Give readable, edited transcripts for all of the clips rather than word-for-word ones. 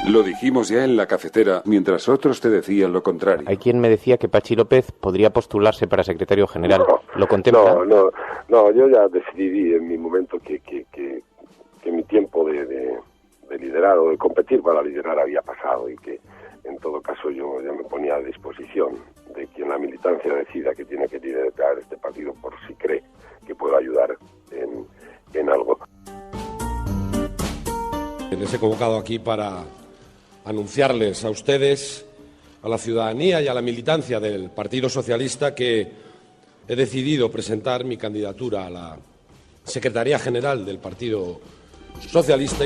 Lo dijimos ya en la cafetera, mientras otros te decían lo contrario. Hay quien me decía que Pachi López podría postularse para secretario general. ¿Lo contempla? No, yo ya decidí en mi momento que mi tiempo de liderar o de competir para liderar había pasado y que en todo caso yo ya me ponía a disposición de quien la militancia decida que tiene que liderar este partido por si cree que puedo ayudar en algo. Les he convocado aquí para anunciarles a ustedes, a la ciudadanía y a la militancia del Partido Socialista que he decidido presentar mi candidatura a la Secretaría General del Partido Socialista.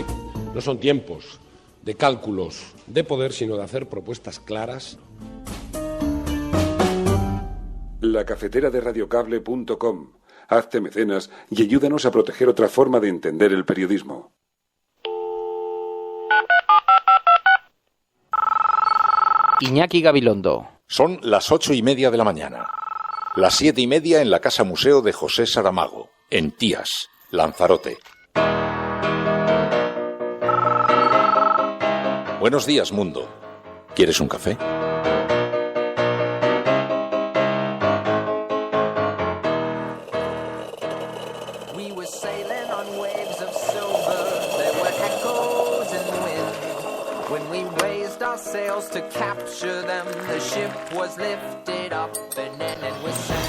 No son tiempos de cálculos de poder, sino de hacer propuestas claras. La cafetera de radiocable.com. Hazte mecenas y ayúdanos a proteger otra forma de entender el periodismo. Iñaki Gabilondo. Son las 8:30 de la mañana. Las 7:30 en la Casa Museo de José Saramago, en Tías, Lanzarote. Buenos días, mundo. ¿Quieres un café? To capture them, the ship was lifted up and then it was sank.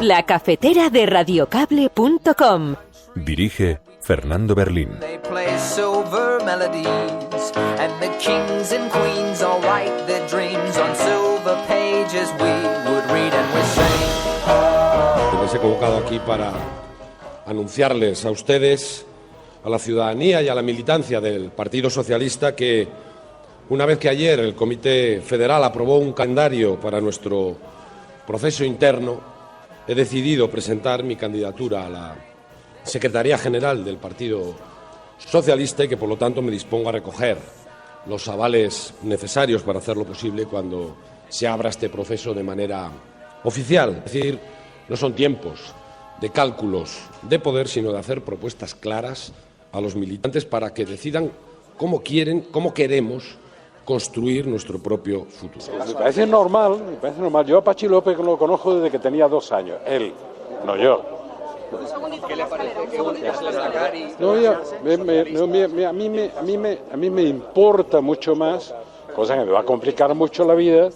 La cafetera de radiocable.com. Dirige Fernando Berlín. They play silver melodies and the kings and queens all write their dreams on silver pages we would read and we sing. Les he convocado aquí para anunciarles a ustedes, a la ciudadanía y a la militancia del Partido Socialista que una vez que ayer el Comité Federal aprobó un calendario para nuestro proceso interno, he decidido presentar mi candidatura a la Secretaría General del Partido Socialista y que por lo tanto me dispongo a recoger los avales necesarios para hacerlo posible cuando se abra este proceso de manera oficial. Es decir, no son tiempos de cálculos de poder, sino de hacer propuestas claras a los militantes para que decidan cómo queremos construir nuestro propio futuro. Me parece normal. Yo a Pachi López lo conozco desde que tenía 2 años. Él, no yo. ¿Qué le parece? ¿Qué bonito es destacar? A mí me importa mucho más, cosa que me va a complicar mucho la vida,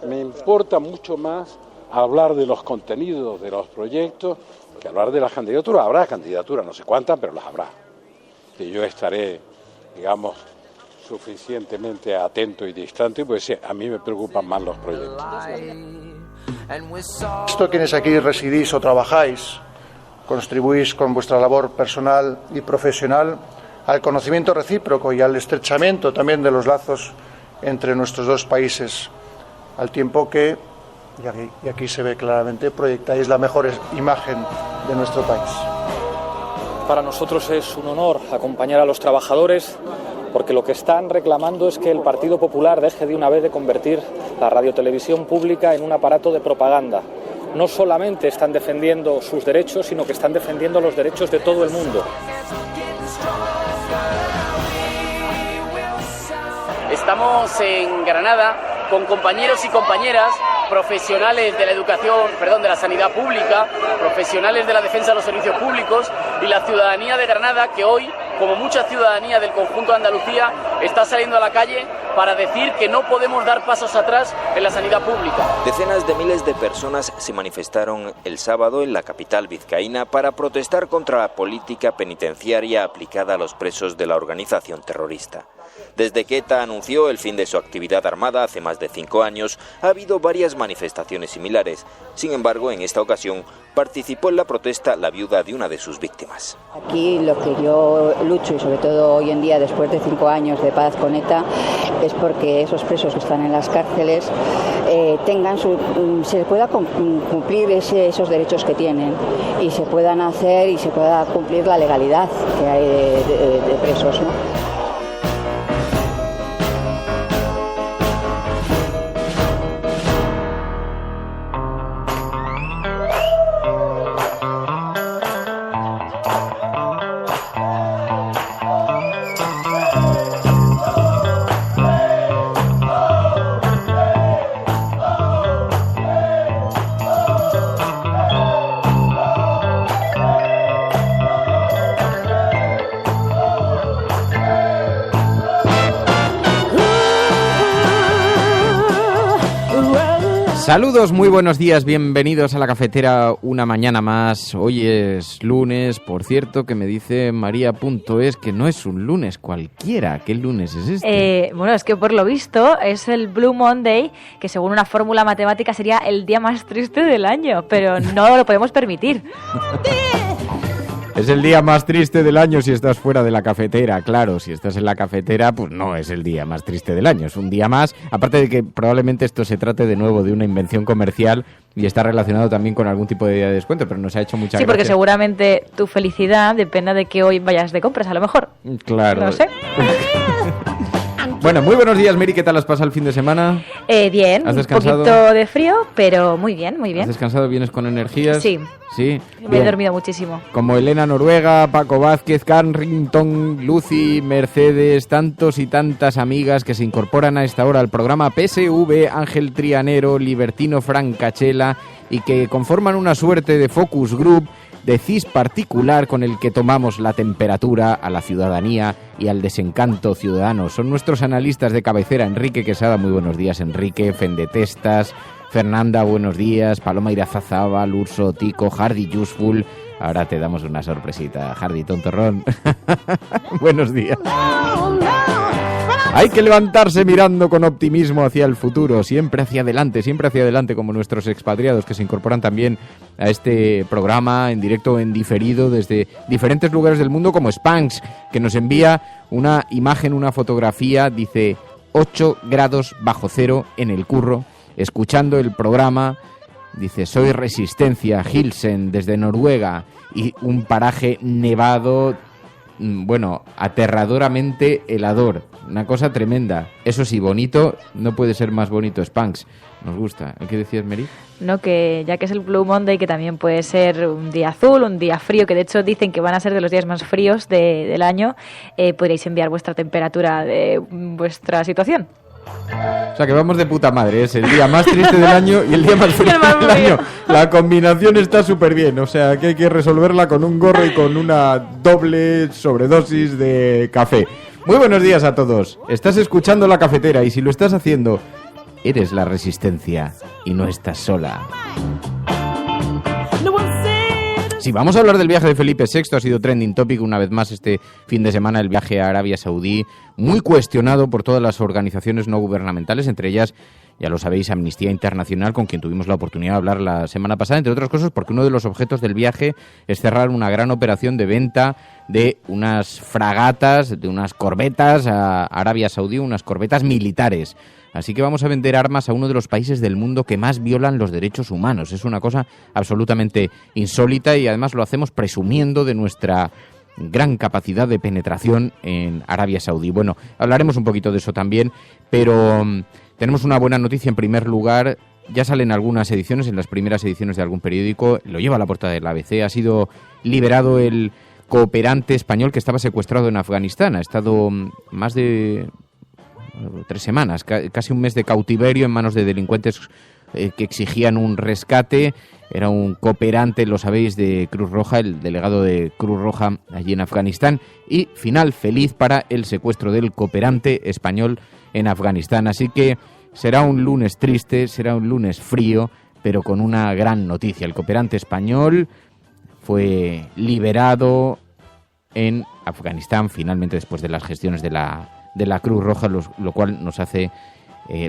me importa mucho más hablar de los contenidos de los proyectos que hablar de las candidaturas. Habrá candidaturas, no sé cuántas, pero las habrá. Y yo estaré, digamos, suficientemente atento y distante, pues sí, a mí me preocupan más los proyectos. Esto quienes aquí residís o trabajáis, contribuís con vuestra labor personal y profesional al conocimiento recíproco y al estrechamiento también de los lazos entre nuestros dos países, al tiempo que, y aquí se ve claramente, proyectáis la mejor imagen de nuestro país. Para nosotros es un honor acompañar a los trabajadores porque lo que están reclamando es que el Partido Popular deje de una vez de convertir la radiotelevisión pública en un aparato de propaganda. No solamente están defendiendo sus derechos, sino que están defendiendo los derechos de todo el mundo. Estamos en Granada con compañeros y compañeras profesionales de la educación, de la sanidad pública, profesionales de la defensa de los servicios públicos y la ciudadanía de Granada que hoy, como mucha ciudadanía del conjunto de Andalucía, está saliendo a la calle para decir que no podemos dar pasos atrás en la sanidad pública. Decenas de miles de personas se manifestaron el sábado en la capital vizcaína para protestar contra la política penitenciaria aplicada a los presos de la organización terrorista. Desde que ETA anunció el fin de su actividad armada hace más de 5 años, ha habido varias manifestaciones similares. Sin embargo, en esta ocasión participó en la protesta la viuda de una de sus víctimas. Aquí lo que yo lucho, y sobre todo hoy en día, después de 5 años de paz con ETA, es porque esos presos que están en las cárceles se pueda cumplir esos derechos que tienen y se puedan hacer y se pueda cumplir la legalidad que hay de presos, ¿no? Saludos, muy buenos días, bienvenidos a la cafetera una mañana más. Hoy es lunes, por cierto, que me dice María.es que no es un lunes cualquiera. ¿Qué lunes es este? Bueno, es que por lo visto es el Blue Monday, que según una fórmula matemática sería el día más triste del año, pero no lo podemos permitir. Es el día más triste del año si estás fuera de la cafetera, claro. Si estás en la cafetera, pues no es el día más triste del año. Es un día más, aparte de que probablemente esto se trate de nuevo de una invención comercial y está relacionado también con algún tipo de día de descuento, pero nos ha hecho mucha gracia. Sí, porque seguramente tu felicidad depende de que hoy vayas de compras, a lo mejor. Claro. No sé. Bueno, muy buenos días, Meri. ¿Qué tal has pasado el fin de semana? Bien, ¿Has descansado? Un poquito de frío, pero muy bien, muy bien. ¿Has descansado? ¿Vienes con energías? Sí. Sí. Me he dormido muchísimo. Como Elena Noruega, Paco Vázquez, Carrington, Lucy, Mercedes, tantos y tantas amigas que se incorporan a esta hora al programa PSV, Ángel Trianero, Libertino Francachela y que conforman una suerte de focus group de CIS particular con el que tomamos la temperatura a la ciudadanía y al desencanto ciudadano. Son nuestros analistas de cabecera, Enrique Quesada, muy buenos días, Enrique, Fendetestas, Fernanda, buenos días, Paloma Irazábal, Urso, Tico, Hardy Useful. Ahora te damos una sorpresita, Hardy Tontorrón. Buenos días. Hay que levantarse mirando con optimismo hacia el futuro, siempre hacia adelante, como nuestros expatriados que se incorporan también a este programa en directo o en diferido desde diferentes lugares del mundo, como Spanx, que nos envía una imagen, una fotografía, dice 8 grados bajo cero en el curro, escuchando el programa, dice soy Resistencia, Hilsen, desde Noruega, y un paraje nevado, bueno, aterradoramente helador. Una cosa tremenda. Eso sí, bonito, no puede ser más bonito Spanx. Nos gusta. ¿Qué decías, Meri? No, que ya que es el Blue Monday, que también puede ser un día azul, un día frío, que de hecho dicen que van a ser de los días más fríos del año, podréis enviar vuestra temperatura de vuestra situación. O sea que vamos de puta madre, es el día más triste del año y el día más frío del año. La combinación está súper bien, o sea que hay que resolverla con un gorro y con una doble sobredosis de café. Muy buenos días a todos. Estás escuchando La Cafetera y si lo estás haciendo, eres la Resistencia y no estás sola. Sí, vamos a hablar del viaje de Felipe VI, ha sido trending topic una vez más este fin de semana, el viaje a Arabia Saudí, muy cuestionado por todas las organizaciones no gubernamentales, entre ellas, ya lo sabéis, Amnistía Internacional, con quien tuvimos la oportunidad de hablar la semana pasada, entre otras cosas porque uno de los objetos del viaje es cerrar una gran operación de venta de unas fragatas, de unas corbetas a Arabia Saudí, unas corbetas militares. Así que vamos a vender armas a uno de los países del mundo que más violan los derechos humanos. Es una cosa absolutamente insólita y además lo hacemos presumiendo de nuestra gran capacidad de penetración en Arabia Saudí. Bueno, hablaremos un poquito de eso también, pero tenemos una buena noticia en primer lugar. Ya salen algunas ediciones, en las primeras ediciones de algún periódico, lo lleva a la portada del ABC, ha sido liberado el cooperante español que estaba secuestrado en Afganistán. Ha estado más de 3 semanas, casi un mes de cautiverio en manos de delincuentes que exigían un rescate. Era un cooperante, lo sabéis, de Cruz Roja, el delegado de Cruz Roja allí en Afganistán. Y final feliz para el secuestro del cooperante español en Afganistán. Así que será un lunes triste, será un lunes frío, pero con una gran noticia. El cooperante español fue liberado en Afganistán finalmente después de las gestiones de la Cruz Roja, lo cual nos hace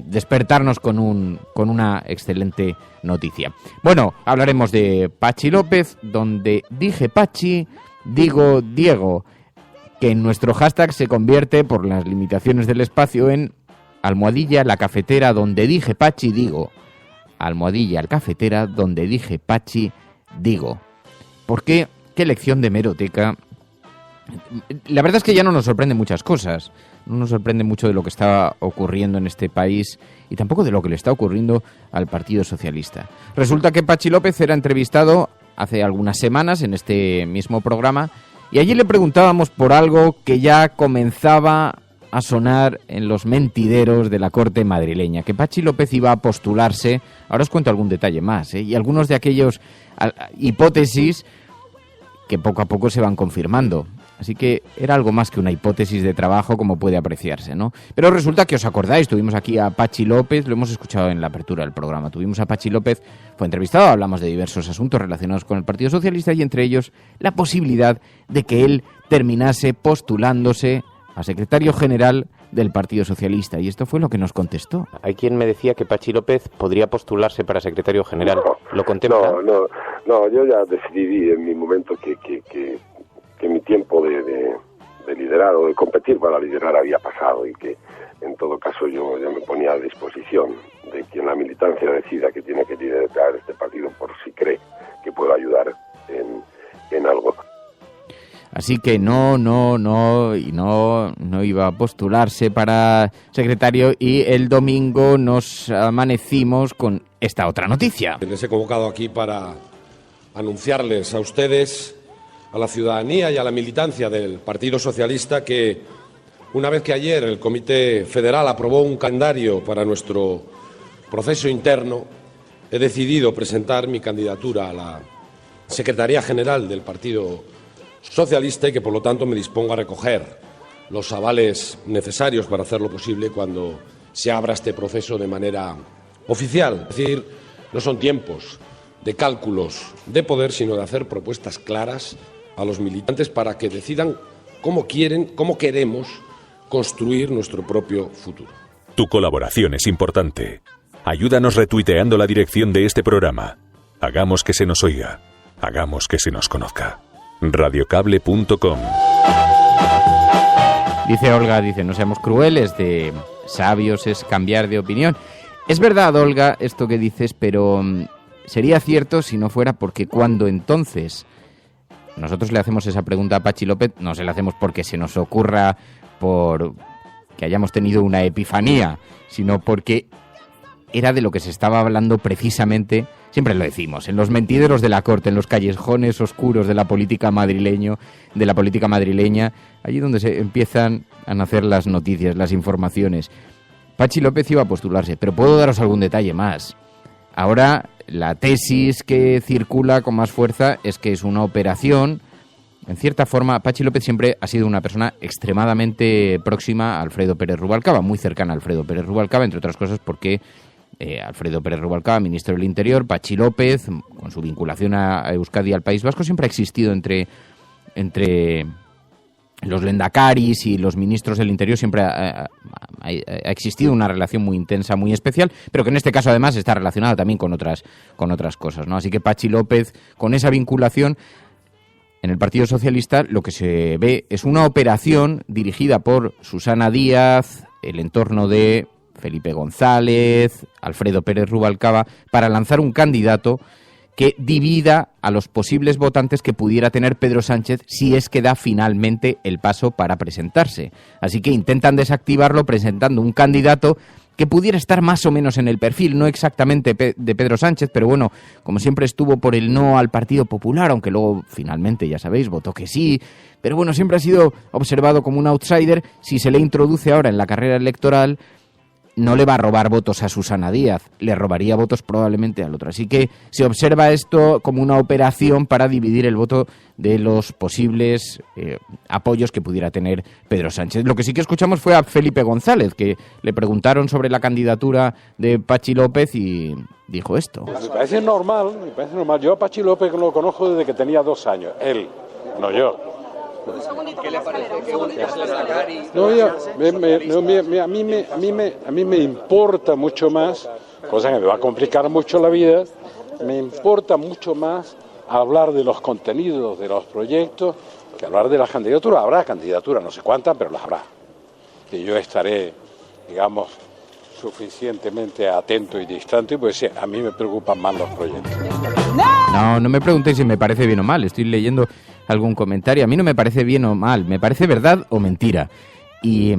despertarnos con una excelente noticia. Bueno, hablaremos de Pachi López, donde dije Pachi, digo Diego, que en nuestro hashtag se convierte, por las limitaciones del espacio, en almohadilla la cafetera, donde dije Pachi, digo. Almohadilla la cafetera, donde dije Pachi, digo. ¿Por qué? ¿Qué lección de hemeroteca? La verdad es que ya no nos sorprenden muchas cosas. No nos sorprende mucho de lo que está ocurriendo en este país y tampoco de lo que le está ocurriendo al Partido Socialista. Resulta que Pachi López era entrevistado hace algunas semanas en este mismo programa y allí le preguntábamos por algo que ya comenzaba a sonar en los mentideros de la corte madrileña, que Pachi López iba a postularse. Ahora os cuento algún detalle más, y algunos de aquellos hipótesis que poco a poco se van confirmando. Así que era algo más que una hipótesis de trabajo, como puede apreciarse, ¿no? Pero resulta que os acordáis, tuvimos aquí a Pachi López, lo hemos escuchado en la apertura del programa, tuvimos a Pachi López, fue entrevistado, hablamos de diversos asuntos relacionados con el Partido Socialista y entre ellos la posibilidad de que él terminase postulándose a secretario general del Partido Socialista, y esto fue lo que nos contestó. Hay quien me decía que Pachi López podría postularse para secretario general. ¿Lo contempla? No, yo ya decidí en mi momento que mi tiempo de liderar o de competir para liderar había pasado y que en todo caso yo me ponía a disposición de quien la militancia decida que tiene que liderar este partido por si cree que puedo ayudar en algo. Así que no iba a postularse para secretario y el domingo nos amanecimos con esta otra noticia. Les he convocado aquí para anunciarles a ustedes, a la ciudadanía y a la militancia del Partido Socialista que una vez que ayer el Comité Federal aprobó un calendario para nuestro proceso interno, he decidido presentar mi candidatura a la Secretaría General del Partido Socialista y que por lo tanto me dispongo a recoger los avales necesarios para hacerlo posible cuando se abra este proceso de manera oficial. Es decir, no son tiempos de cálculos de poder, sino de hacer propuestas claras a los militantes para que decidan cómo queremos construir nuestro propio futuro. Tu colaboración es importante. Ayúdanos retuiteando la dirección de este programa. Hagamos que se nos oiga. Hagamos que se nos conozca. Radiocable.com. Dice Olga, no seamos crueles, de sabios es cambiar de opinión. Es verdad, Olga, esto que dices, pero sería cierto si no fuera porque cuando entonces nosotros le hacemos esa pregunta a Pachi López, no se la hacemos porque se nos ocurra por que hayamos tenido una epifanía, sino porque era de lo que se estaba hablando precisamente, siempre lo decimos, en los mentideros de la corte, en los callejones oscuros de la política madrileña, allí donde se empiezan a nacer las noticias, las informaciones. Pachi López iba a postularse, pero puedo daros algún detalle más. Ahora la tesis que circula con más fuerza es que es una operación. En cierta forma, Pachi López siempre ha sido una persona extremadamente próxima a Alfredo Pérez Rubalcaba, muy cercana a Alfredo Pérez Rubalcaba, entre otras cosas porque Alfredo Pérez Rubalcaba, ministro del Interior, Pachi López, con su vinculación a Euskadi y al País Vasco, siempre ha existido entre los lendakaris y los ministros del Interior, siempre ha existido una relación muy intensa, muy especial, pero que en este caso además está relacionada también con otras cosas, ¿no? Así que Pachi López, con esa vinculación en el Partido Socialista, lo que se ve es una operación dirigida por Susana Díaz, el entorno de Felipe González, Alfredo Pérez Rubalcaba, para lanzar un candidato que divida a los posibles votantes que pudiera tener Pedro Sánchez si es que da finalmente el paso para presentarse. Así que intentan desactivarlo presentando un candidato que pudiera estar más o menos en el perfil, no exactamente de Pedro Sánchez, pero bueno, como siempre estuvo por el no al Partido Popular, aunque luego finalmente, ya sabéis, votó que sí, pero bueno, siempre ha sido observado como un outsider. Si se le introduce ahora en la carrera electoral, no le va a robar votos a Susana Díaz, le robaría votos probablemente al otro. Así que se observa esto como una operación para dividir el voto de los posibles apoyos que pudiera tener Pedro Sánchez. Lo que sí que escuchamos fue a Felipe González, que le preguntaron sobre la candidatura de Pachi López y dijo esto. Me parece normal. Yo a Pachi López lo conozco desde que tenía 2 años, él, no yo. ¿Qué le parece? ¿Qué bonito se le sacar y... A mí me importa mucho más, cosa que me va a complicar mucho la vida, me importa mucho más hablar de los contenidos de los proyectos que hablar de las candidaturas. Habrá candidaturas, no sé cuántas, pero las habrá. Y yo estaré, digamos, suficientemente atento y distante, pues sí, a mí me preocupan más los proyectos. No me preguntéis si me parece bien o mal, estoy leyendo algún comentario. A mí no me parece bien o mal, me parece verdad o mentira. Y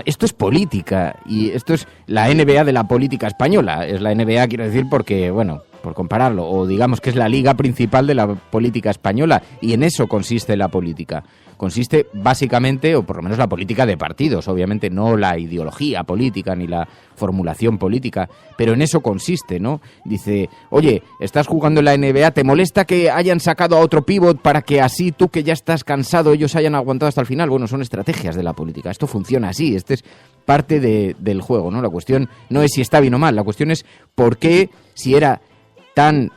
esto es política, y esto es la NBA de la política española. Es la NBA, quiero decir, porque, bueno, por compararlo, o digamos que es la liga principal de la política española, y en eso consiste la política. consiste básicamente, o por lo menos la política de partidos, obviamente no la ideología política ni la formulación política, pero en eso consiste, ¿no? Dice, oye, estás jugando en la NBA, ¿te molesta que hayan sacado a otro pívot para que así tú que ya estás cansado, ellos hayan aguantado hasta el final? Bueno, son estrategias de la política, esto funciona así, este es parte del juego, ¿no? La cuestión no es si está bien o mal, la cuestión es por qué, si era tan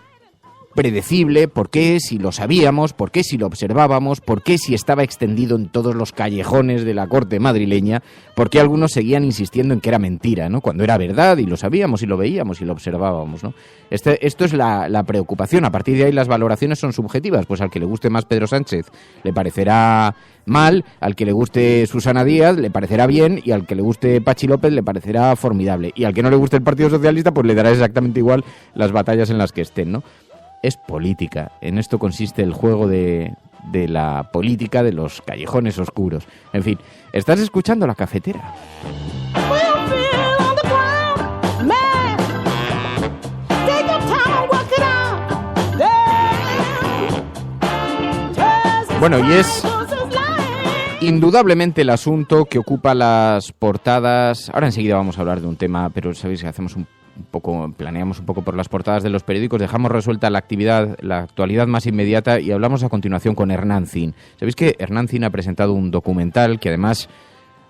predecible, por qué si lo sabíamos, por qué si lo observábamos, por qué si estaba extendido en todos los callejones de la corte madrileña, por qué algunos seguían insistiendo en que era mentira, ¿no? Cuando era verdad y lo sabíamos y lo veíamos y lo observábamos, ¿no? Esto es la preocupación. A partir de ahí las valoraciones son subjetivas, pues al que le guste más Pedro Sánchez le parecerá mal, al que le guste Susana Díaz le parecerá bien y al que le guste Pachi López le parecerá formidable y al que no le guste el Partido Socialista pues le dará exactamente igual las batallas en las que estén, ¿no? Es política. En esto consiste el juego de la política de los callejones oscuros. En fin, estás escuchando La Cafetera. Bueno, y es indudablemente el asunto que ocupa las portadas. Ahora enseguida vamos a hablar de un tema, pero sabéis que hacemos planeamos un poco por las portadas de los periódicos, dejamos resuelta la actualidad más inmediata y hablamos a continuación con Hernán Zin. Sabéis que Hernán Zin ha presentado un documental que además,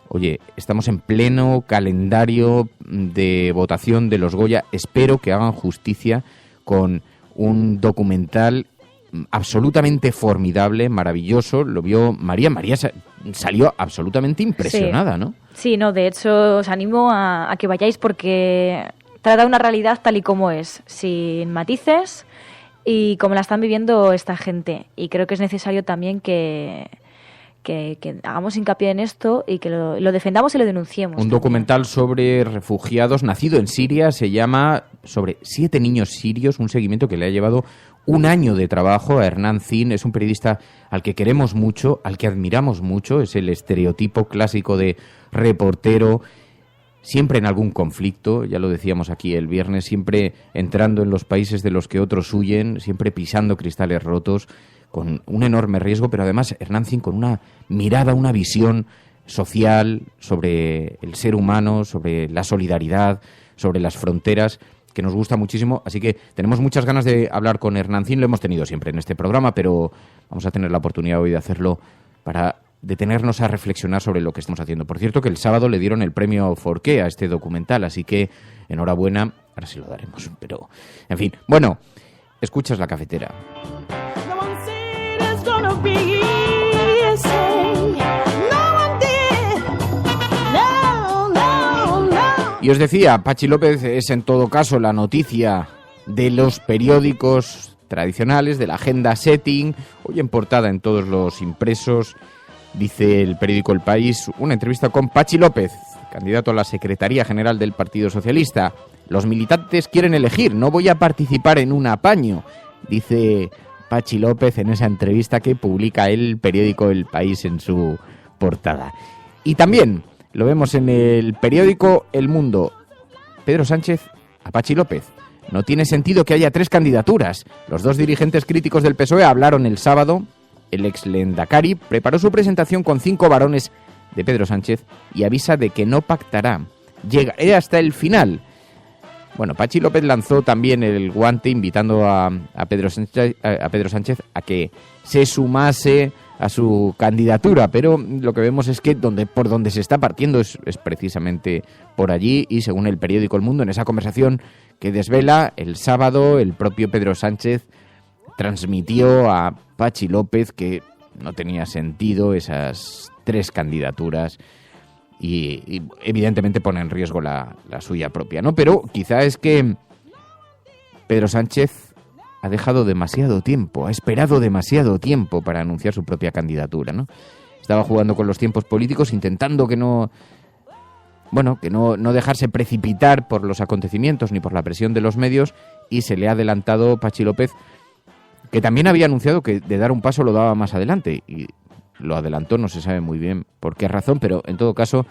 oye, estamos en pleno calendario de votación de los Goya. Espero que hagan justicia con un documental absolutamente formidable, maravilloso. Lo vio María salió absolutamente impresionada, sí. ¿no? Sí, no, de hecho os animo a que vayáis porque trata una realidad tal y como es, sin matices y como la están viviendo esta gente. Y creo que es necesario también que hagamos hincapié en esto y que lo defendamos y lo denunciemos. Un documental sobre refugiados nacido en Siria, se llama Sobre 7 niños sirios, un seguimiento que le ha llevado un año de trabajo a Hernán Zin. Es un periodista al que queremos mucho, al que admiramos mucho, es el estereotipo clásico de reportero, siempre en algún conflicto, ya lo decíamos aquí el viernes, siempre entrando en los países de los que otros huyen, siempre pisando cristales rotos, con un enorme riesgo, pero además Hernán Zin con una mirada, una visión social sobre el ser humano, sobre la solidaridad, sobre las fronteras, que nos gusta muchísimo. Así que tenemos muchas ganas de hablar con Hernán Zin, lo hemos tenido siempre en este programa, pero vamos a tener la oportunidad hoy de hacerlo para detenernos a reflexionar sobre lo que estamos haciendo. Por cierto, que el sábado le dieron el premio Forqué a este documental, así que enhorabuena, ahora sí lo daremos, pero en fin. Bueno, escuchas La Cafetera. Y os decía, Pachi López es en todo caso la noticia de los periódicos tradicionales, de la agenda setting, hoy en portada en todos los impresos. Dice el periódico El País, una entrevista con Pachi López, candidato a la Secretaría General del Partido Socialista. Los militantes quieren elegir, no voy a participar en un apaño, dice Pachi López en esa entrevista que publica el periódico El País en su portada. Y también lo vemos en el periódico El Mundo. Pedro Sánchez a Pachi López. No tiene sentido que haya 3 candidaturas. Los 2 dirigentes críticos del PSOE hablaron el sábado. El ex Lehendakari preparó su presentación con 5 varones de Pedro Sánchez y avisa de que no pactará. Llegaré hasta el final. Bueno, Pachi López lanzó también el guante invitando a Pedro Sánchez a que se sumase a su candidatura, pero lo que vemos es que por donde se está partiendo es precisamente por allí, y según el periódico El Mundo, en esa conversación que desvela el sábado, el propio Pedro Sánchez transmitió a Pachi López que no tenía sentido esas 3 candidaturas y evidentemente pone en riesgo la suya propia, ¿no? Pero quizá es que Pedro Sánchez ha dejado demasiado tiempo, ha esperado demasiado tiempo para anunciar su propia candidatura, ¿no? Estaba jugando con los tiempos políticos, intentando que no dejarse precipitar por los acontecimientos ni por la presión de los medios, y se le ha adelantado Pachi López, que también había anunciado que de dar un paso lo daba más adelante, y lo adelantó, no se sabe muy bien por qué razón, pero en todo caso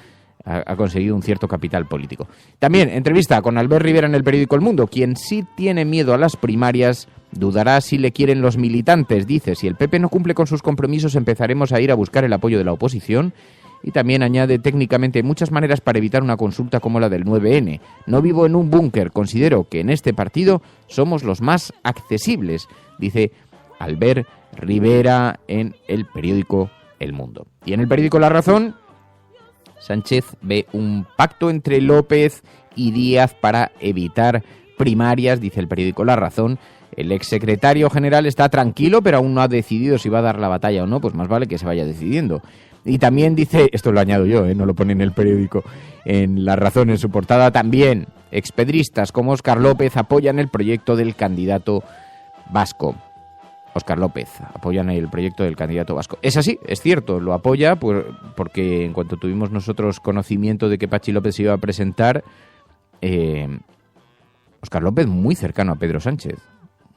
ha conseguido un cierto capital político. También entrevista con Albert Rivera en el periódico El Mundo, quien sí tiene miedo a las primarias, Dudará si le quieren los militantes. Dice, si el PP no cumple con sus compromisos, empezaremos a ir a buscar el apoyo de la oposición. Y también añade, técnicamente hay muchas maneras para evitar una consulta como la del 9N. No vivo en un búnker, considero que en este partido somos los más accesibles, dice Albert Rivera en el periódico El Mundo. Y en el periódico La Razón, Sánchez ve un pacto entre López y Díaz para evitar primarias, dice el periódico La Razón. El exsecretario general está tranquilo, pero aún no ha decidido si va a dar la batalla o no, pues más vale que se vaya decidiendo. Y también dice, esto lo añado yo, no lo pone en el periódico, en La Razón, en su portada, también expedristas como Óscar López apoyan el proyecto del candidato vasco. Óscar López apoyan el proyecto del candidato vasco. Es así, es cierto, lo apoya porque en cuanto tuvimos nosotros conocimiento de que Patxi López se iba a presentar, Óscar López muy cercano a Pedro Sánchez,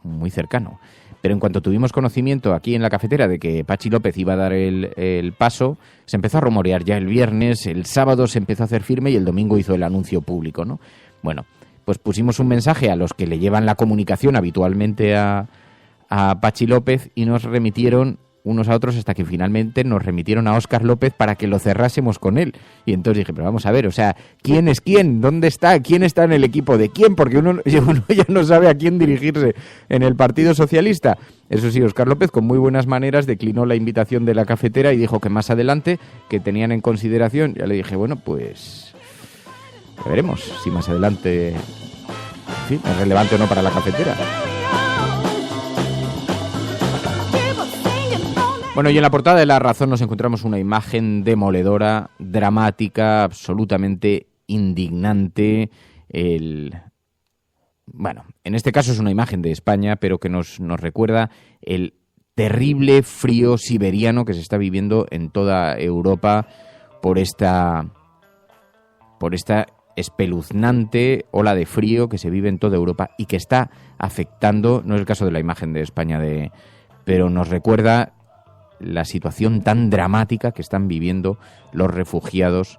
muy cercano. Pero en cuanto tuvimos conocimiento aquí en la cafetera de que Patxi López iba a dar el paso, se empezó a rumorear ya el viernes, el sábado se empezó a hacer firme y el domingo hizo el anuncio público, ¿no? Bueno, pues pusimos un mensaje a los que le llevan la comunicación habitualmente a Patxi López y nos remitieron unos a otros hasta que finalmente nos remitieron a Óscar López para que lo cerrásemos con él. Y entonces dije, pero vamos a ver, o sea, ¿quién es quién? ¿Dónde está? ¿Quién está en el equipo de quién? Porque uno ya no sabe a quién dirigirse en el Partido Socialista. Eso sí, Óscar López, con muy buenas maneras, declinó la invitación de la cafetera y dijo que más adelante, que tenían en consideración. Ya le dije, bueno, pues ya veremos si más adelante, en fin, es relevante o no para la cafetera. Bueno, y en la portada de La Razón nos encontramos una imagen demoledora, dramática, absolutamente indignante. Bueno, en este caso es una imagen de España, pero que nos recuerda el terrible frío siberiano que se está viviendo en toda Europa por esta espeluznante ola de frío que se vive en toda Europa y que está afectando, no es el caso de la imagen de España, pero nos recuerda la situación tan dramática que están viviendo los refugiados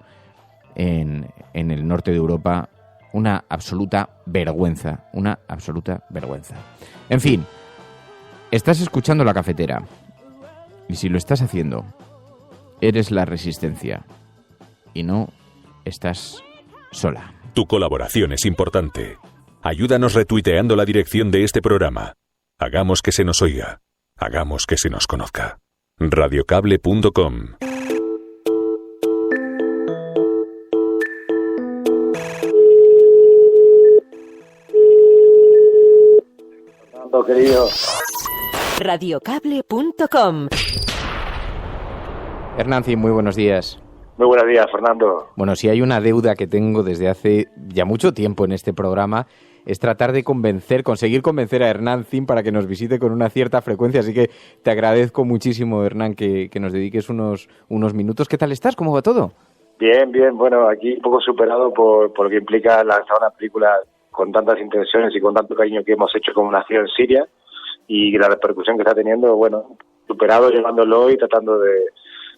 en el norte de Europa. Una absoluta vergüenza, una absoluta vergüenza. En fin, estás escuchando La Cafetera y si lo estás haciendo, eres la resistencia y no estás sola. Tu colaboración es importante. Ayúdanos retuiteando la dirección de este programa. Hagamos que se nos oiga. Hagamos que se nos conozca. Radiocable.com. Fernando, querido. Radiocable.com. Hernández, muy buenos días. Muy buenos días, Fernando. Bueno, si hay una deuda que tengo desde hace ya mucho tiempo en este programa, es tratar de conseguir convencer a Hernán Zin para que nos visite con una cierta frecuencia. Así que te agradezco muchísimo, Hernán, que nos dediques unos minutos. ¿Qué tal estás? ¿Cómo va todo? Bien, bien. Bueno, aquí un poco superado por lo que implica lanzar una película con tantas intenciones y con tanto cariño que hemos hecho como nació en Siria y la repercusión que está teniendo, bueno, superado, llevándolo y tratando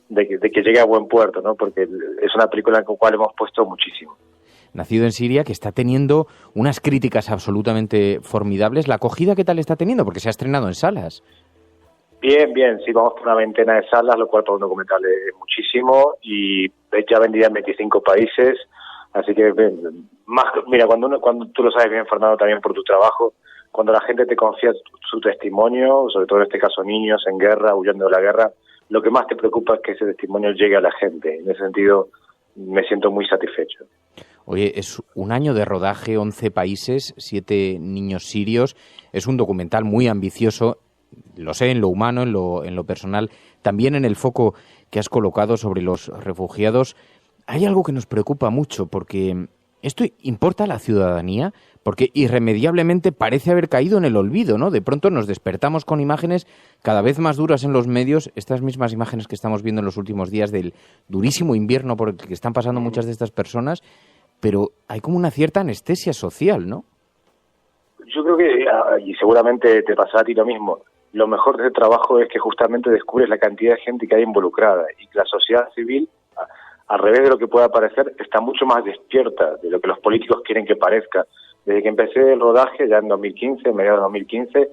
de que llegue a buen puerto, ¿no? Porque es una película en la cual hemos puesto muchísimo. Nacido en Siria, que está teniendo unas críticas absolutamente formidables. ¿La acogida qué tal está teniendo? Porque se ha estrenado en salas. Bien, bien. Sí, vamos por una veintena de salas, lo cual para un documental es muchísimo. Y ya vendida en 25 países. Así que, mira, cuando tú lo sabes bien, Fernando, también por tu trabajo, cuando la gente te confía su testimonio, sobre todo en este caso niños en guerra, huyendo de la guerra, lo que más te preocupa es que ese testimonio llegue a la gente. En ese sentido, me siento muy satisfecho. Oye, es un año de rodaje, 11 países, 7 niños sirios. Es un documental muy ambicioso, lo sé, en lo humano, en lo personal, también en el foco que has colocado sobre los refugiados. Hay algo que nos preocupa mucho, porque esto importa a la ciudadanía, porque irremediablemente parece haber caído en el olvido, ¿no? De pronto nos despertamos con imágenes cada vez más duras en los medios, estas mismas imágenes que estamos viendo en los últimos días del durísimo invierno por el que están pasando muchas de estas personas, pero hay como una cierta anestesia social, ¿no? Yo creo que, y seguramente te pasará a ti lo mismo, lo mejor de este trabajo es que justamente descubres la cantidad de gente que hay involucrada y que la sociedad civil, al revés de lo que pueda parecer, está mucho más despierta de lo que los políticos quieren que parezca. Desde que empecé el rodaje, ya en 2015, mediados de 2015,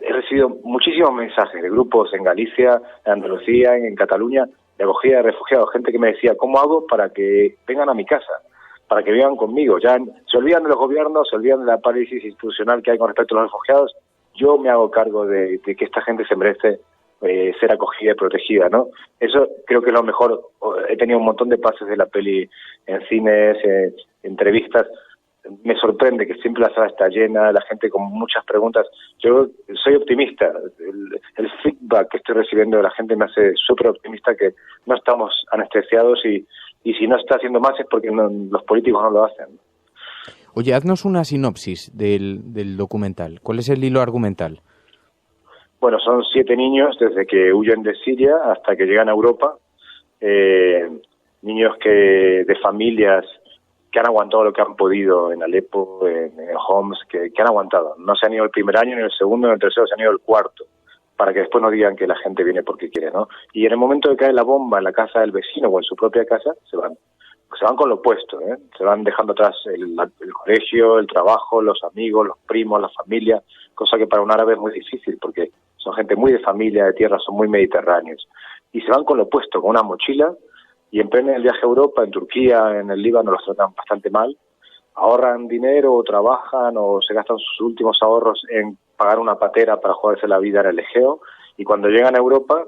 he recibido muchísimos mensajes de grupos en Galicia, en Andalucía, en Cataluña, de acogida de refugiados, gente que me decía, ¿cómo hago para que vengan a mi casa? Para que vivan conmigo. Ya se olvidan de los gobiernos, se olvidan de la parálisis institucional que hay con respecto a los refugiados. Yo me hago cargo de que esta gente se merece ser acogida y protegida, ¿no? Eso creo que es lo mejor. He tenido un montón de pases de la peli en cines, entrevistas. Me sorprende que siempre la sala está llena, la gente con muchas preguntas. Yo soy optimista. El feedback que estoy recibiendo de la gente me hace súper optimista, que no estamos anestesiados y si no está haciendo más es porque los políticos no lo hacen. Oye, haznos una sinopsis del documental. ¿Cuál es el hilo argumental? Bueno, son 7 niños desde que huyen de Siria hasta que llegan a Europa. Niños de familias que han aguantado lo que han podido en Alepo, en Homs, que han aguantado. No se han ido el primer año, ni el segundo, ni el tercero, se han ido el cuarto, para que después no digan que la gente viene porque quiere, ¿no? Y en el momento de caer la bomba en la casa del vecino o en su propia casa, se van con lo opuesto, ¿eh? Se van dejando atrás el colegio, el trabajo, los amigos, los primos, la familia, cosa que para un árabe es muy difícil, porque son gente muy de familia, de tierra, son muy mediterráneos. Y se van con lo opuesto, con una mochila, y emprenden el viaje a Europa, en Turquía, en el Líbano, los tratan bastante mal, ahorran dinero, o trabajan, o se gastan sus últimos ahorros en pagar una patera para jugarse la vida en el Egeo, y cuando llegan a Europa,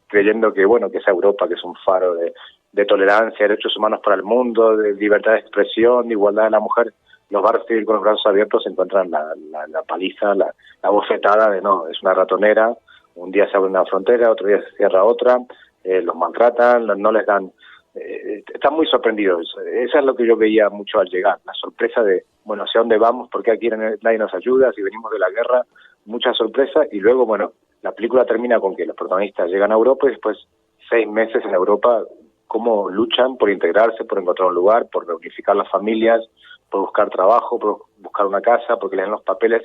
creyendo que esa Europa, que es un faro de tolerancia, derechos humanos para el mundo, de libertad de expresión, de igualdad de la mujer, los va a recibir con los brazos abiertos, se encuentran la paliza, la bofetada de no, es una ratonera, un día se abre una frontera, otro día se cierra otra, los maltratan, no les dan... están muy sorprendidos. Eso es lo que yo veía mucho al llegar, la sorpresa de, ¿hacia dónde vamos? ¿Por qué aquí nadie nos ayuda? Si venimos de la guerra, mucha sorpresa, y luego, la película termina con que los protagonistas llegan a Europa y después 6 meses en Europa, cómo luchan por integrarse, por encontrar un lugar, por reunificar las familias, por buscar trabajo, por buscar una casa, porque le dan los papeles.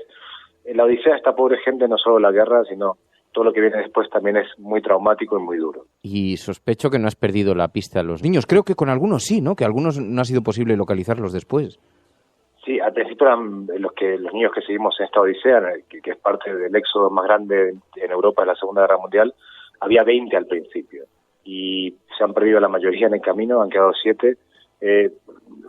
En la odisea de esta pobre gente, no solo la guerra, sino todo lo que viene después también es muy traumático y muy duro. Y sospecho que no has perdido la pista a los niños. Creo que con algunos sí, ¿no? Que algunos no ha sido posible localizarlos después. Sí, al principio eran los niños que seguimos en esta odisea, que es parte del éxodo más grande en Europa de la Segunda Guerra Mundial. Había 20 al principio y se han perdido la mayoría en el camino, han quedado 7.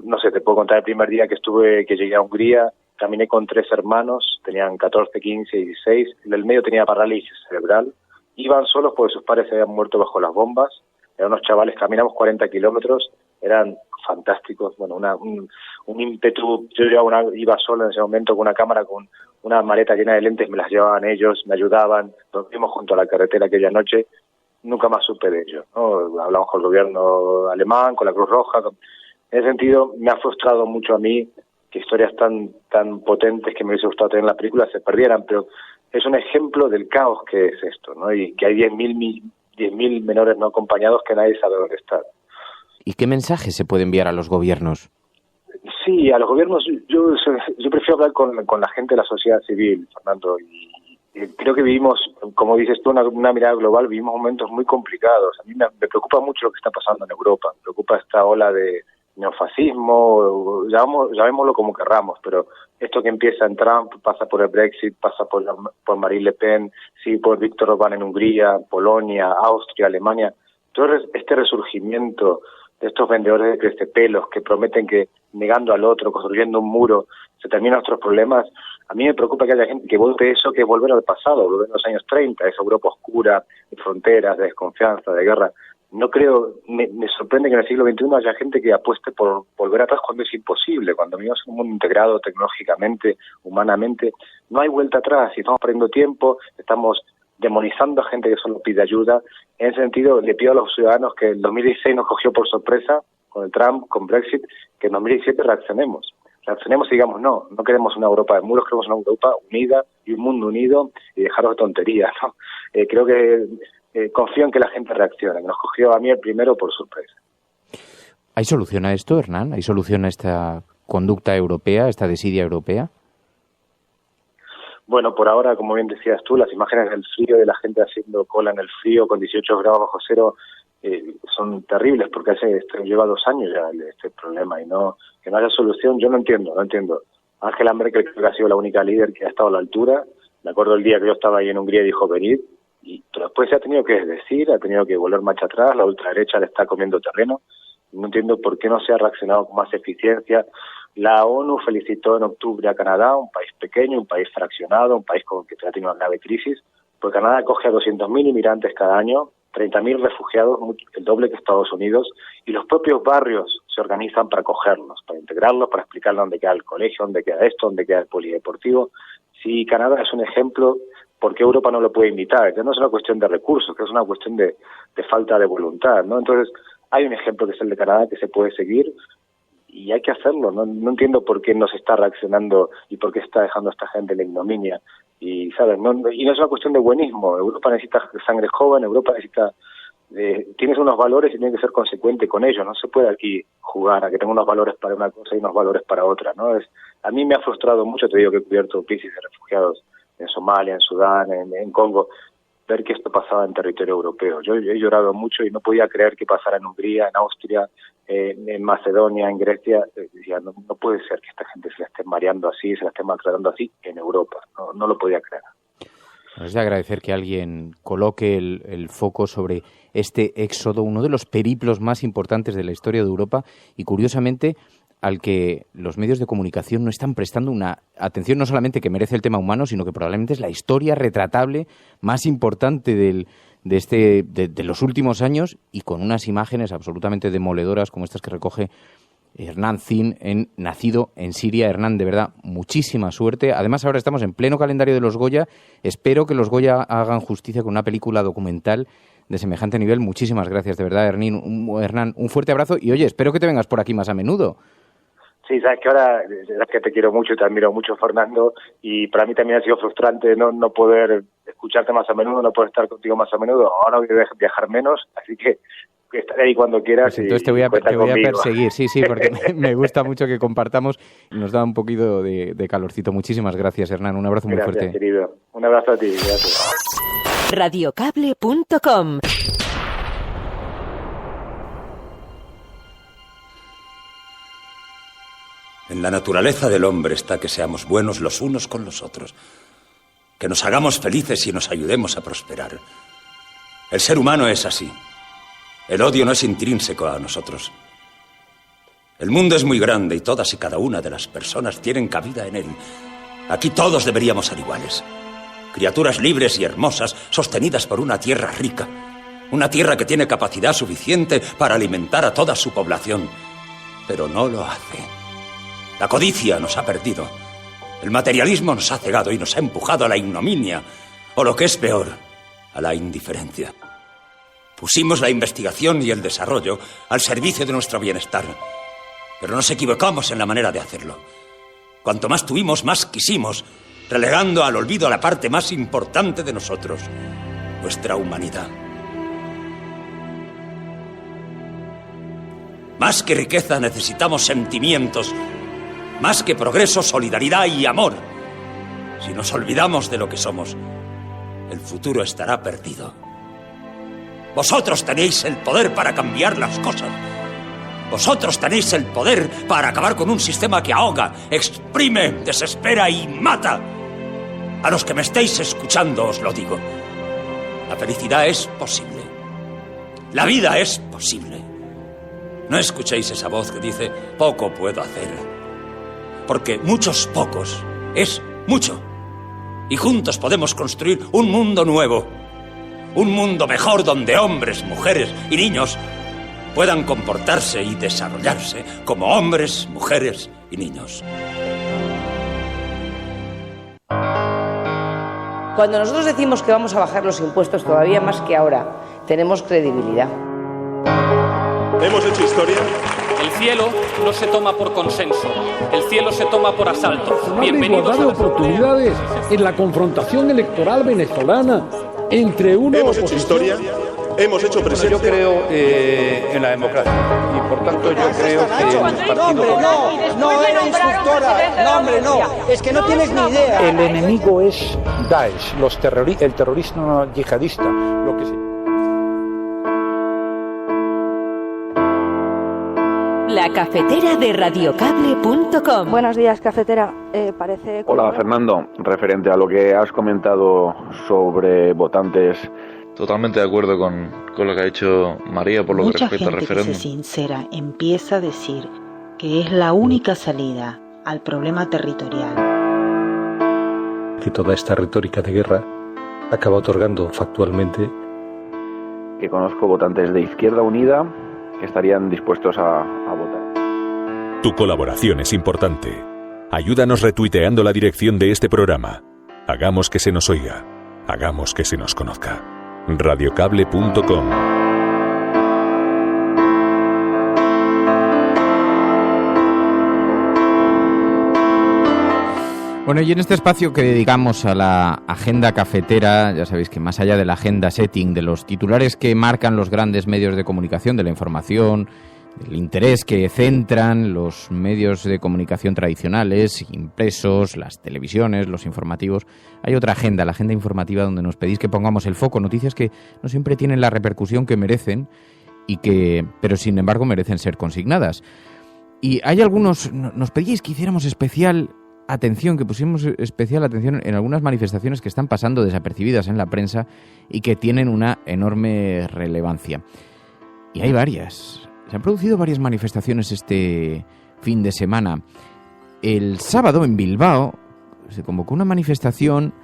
No sé, te puedo contar el primer día que llegué a Hungría, caminé con 3 hermanos, tenían 14, 15 y 16, el del medio tenía parálisis cerebral, iban solos porque sus padres se habían muerto bajo las bombas, eran unos chavales, caminamos 40 kilómetros, eran fantásticos, un ímpetu. Yo iba solo en ese momento con una cámara, con una maleta llena de lentes, me las llevaban ellos, me ayudaban, dormimos junto a la carretera aquella noche, nunca más supe de ellos, ¿no? Hablamos con el gobierno alemán, con la Cruz Roja. En ese sentido me ha frustrado mucho a mí que historias tan potentes que me hubiese gustado tener en la película se perdieran, pero es un ejemplo del caos que es esto, ¿no? Y que hay 10.000 menores no acompañados que nadie sabe dónde están. ¿Y qué mensaje se puede enviar a los gobiernos? Sí, a los gobiernos yo prefiero hablar con la gente de la sociedad civil, Fernando, y creo que vivimos, como dices tú, una mirada global, vivimos momentos muy complicados. A mí me preocupa mucho lo que está pasando en Europa, me preocupa esta ola de neofascismo, llamémoslo como querramos, pero esto que empieza en Trump, pasa por el Brexit, pasa por Marine Le Pen, sigue por Viktor Orbán en Hungría, Polonia, Austria, Alemania, todo este resurgimiento de estos vendedores de crestepelos que prometen que negando al otro, construyendo un muro, se terminan nuestros problemas. A mí me preocupa que haya gente que vote eso, que es volver al pasado, volver a los años 30, esa Europa oscura, de fronteras, de desconfianza, de guerra. No creo, me sorprende que en el siglo XXI haya gente que apueste por volver atrás cuando es imposible, cuando vivimos en un mundo integrado tecnológicamente, humanamente, no hay vuelta atrás y estamos perdiendo tiempo, estamos demonizando a gente que solo pide ayuda. En ese sentido, le pido a los ciudadanos que el 2016 nos cogió por sorpresa con el Trump, con Brexit, que en 2017 reaccionemos y digamos no queremos una Europa de muros, queremos una Europa unida y un mundo unido y dejaros de tonterías, ¿no? Creo que confío en que la gente reaccione, que nos cogió a mí el primero por sorpresa. ¿Hay solución a esto, Hernán? ¿Hay solución a esta conducta europea, esta desidia europea? Bueno, por ahora, como bien decías tú, las imágenes del frío, de la gente haciendo cola en el frío con 18 grados bajo cero, son terribles porque lleva 2 años ya este problema y que no haya solución. Yo no entiendo. Angela Merkel creo que ha sido la única líder que ha estado a la altura Me acuerdo el día que yo estaba ahí en Hungría y dijo venid, pero después se ha tenido que desdecir, ha tenido que volver marcha atrás, la ultraderecha le está comiendo terreno. No entiendo por qué no se ha reaccionado con más eficiencia. La ONU felicitó en octubre a Canadá, un país pequeño, un país fraccionado, un país que tiene una grave crisis, porque Canadá acoge a 200.000 inmigrantes cada año, 30.000 refugiados, el doble que Estados Unidos, y los propios barrios se organizan para acogerlos, para integrarlos, para explicarles dónde queda el colegio, dónde queda esto, dónde queda el polideportivo. Si Canadá es un ejemplo, ¿por qué Europa no lo puede imitar? Ya no es una cuestión de recursos, que es una cuestión de falta de voluntad, ¿no? Entonces, hay un ejemplo que es el de Canadá que se puede seguir y hay que hacerlo. No entiendo por qué no se está reaccionando y por qué está dejando a esta gente en la ignominia. Y, ¿sabes? Y no es una cuestión de buenismo. Europa necesita sangre joven, Europa necesita... tienes unos valores y tienes que ser consecuente con ellos. No se puede aquí jugar a que tenga unos valores para una cosa y unos valores para otra, ¿no? A mí me ha frustrado mucho, te digo que he cubierto crisis de refugiados en Somalia, en Sudán, en Congo, ver que esto pasaba en territorio europeo. Yo he llorado mucho y no podía creer que pasara en Hungría, en Austria, en Macedonia, en Grecia. Decía, no puede ser que esta gente se la esté mareando así, se la esté maltratando así en Europa. No lo podía creer. Es de agradecer que alguien coloque el foco sobre este éxodo, uno de los periplos más importantes de la historia de Europa y, curiosamente, al que los medios de comunicación no están prestando una atención no solamente que merece el tema humano, sino que probablemente es la historia retratable más importante de los últimos años, y con unas imágenes absolutamente demoledoras como estas que recoge Hernán Zin, nacido en Siria. Hernán, de verdad, muchísima suerte. Además, ahora estamos en pleno calendario de los Goya. Espero que los Goya hagan justicia con una película documental de semejante nivel. Muchísimas gracias, de verdad, Hernán. Un fuerte abrazo y, oye, espero que te vengas por aquí más a menudo. Sí, sabes que ahora, es que te quiero mucho y te admiro mucho, Fernando, y para mí también ha sido frustrante no poder escucharte más a menudo, no poder estar contigo más a menudo. Ahora voy a viajar menos, así que estaré ahí cuando quieras. Pues entonces te voy a perseguir, sí, porque me gusta mucho que compartamos y nos da un poquito de calorcito. Muchísimas gracias, Hernán, un abrazo muy fuerte. Gracias, querido. Un abrazo a ti, gracias. Radiocable.com. En la naturaleza del hombre está que seamos buenos los unos con los otros, que nos hagamos felices y nos ayudemos a prosperar. El ser humano es así. El odio no es intrínseco a nosotros. El mundo es muy grande y todas y cada una de las personas tienen cabida en él. Aquí todos deberíamos ser iguales. Criaturas libres y hermosas, sostenidas por una tierra rica. Una tierra que tiene capacidad suficiente para alimentar a toda su población. Pero no lo hace. La codicia nos ha perdido. El materialismo nos ha cegado y nos ha empujado a la ignominia, o lo que es peor, a la indiferencia. Pusimos la investigación y el desarrollo al servicio de nuestro bienestar, pero nos equivocamos en la manera de hacerlo. Cuanto más tuvimos, más quisimos, relegando al olvido a la parte más importante de nosotros, nuestra humanidad. Más que riqueza necesitamos sentimientos, más que progreso, solidaridad y amor. Si nos olvidamos de lo que somos, el futuro estará perdido. Vosotros tenéis el poder para cambiar las cosas. Vosotros tenéis el poder para acabar con un sistema que ahoga, exprime, desespera y mata. A los que me estéis escuchando os lo digo. La felicidad es posible. La vida es posible. No escuchéis esa voz que dice, poco puedo hacer. Porque muchos pocos es mucho. Y juntos podemos construir un mundo nuevo. Un mundo mejor donde hombres, mujeres y niños puedan comportarse y desarrollarse como hombres, mujeres y niños. Cuando nosotros decimos que vamos a bajar los impuestos todavía más que ahora, tenemos credibilidad. ¿Hemos hecho historia? El cielo no se toma por consenso, el cielo se toma por asalto. Bienvenidos a igualdad de oportunidades en la confrontación electoral venezolana entre uno ¿Hemos hecho historia? ¿Hemos hecho presencia? Yo creo en la democracia y por tanto yo creo que el partido... No, era instructora. No, hombre, no. Es que no tienes ni idea. El enemigo es Daesh, el terrorismo yihadista, lo que sea. La cafetera de radiocable.com. Buenos días, cafetera. Parece... Hola, Fernando. Referente a lo que has comentado sobre votantes... Totalmente de acuerdo con lo que ha dicho María por lo que respecta al referéndum. Mucha gente que se sincera empieza a decir que es la única salida al problema territorial. Que toda esta retórica de guerra acaba otorgando factualmente... Que conozco votantes de Izquierda Unida que estarían dispuestos a votar. Tu colaboración es importante. Ayúdanos retuiteando la dirección de este programa. Hagamos que se nos oiga. Hagamos que se nos conozca. Radiocable.com. Bueno, y en este espacio que dedicamos a la agenda cafetera, ya sabéis que más allá de la agenda setting, de los titulares que marcan los grandes medios de comunicación, de la información, del interés que centran los medios de comunicación tradicionales, impresos, las televisiones, los informativos, hay otra agenda, la agenda informativa, donde nos pedís que pongamos el foco, noticias que no siempre tienen la repercusión que merecen, pero sin embargo merecen ser consignadas. Y hay algunos, nos pedíais que hiciéramos especial atención, que pusiéramos especial atención en algunas manifestaciones que están pasando desapercibidas en la prensa y que tienen una enorme relevancia. Y hay varias. Se han producido varias manifestaciones este fin de semana. El sábado en Bilbao se convocó una manifestación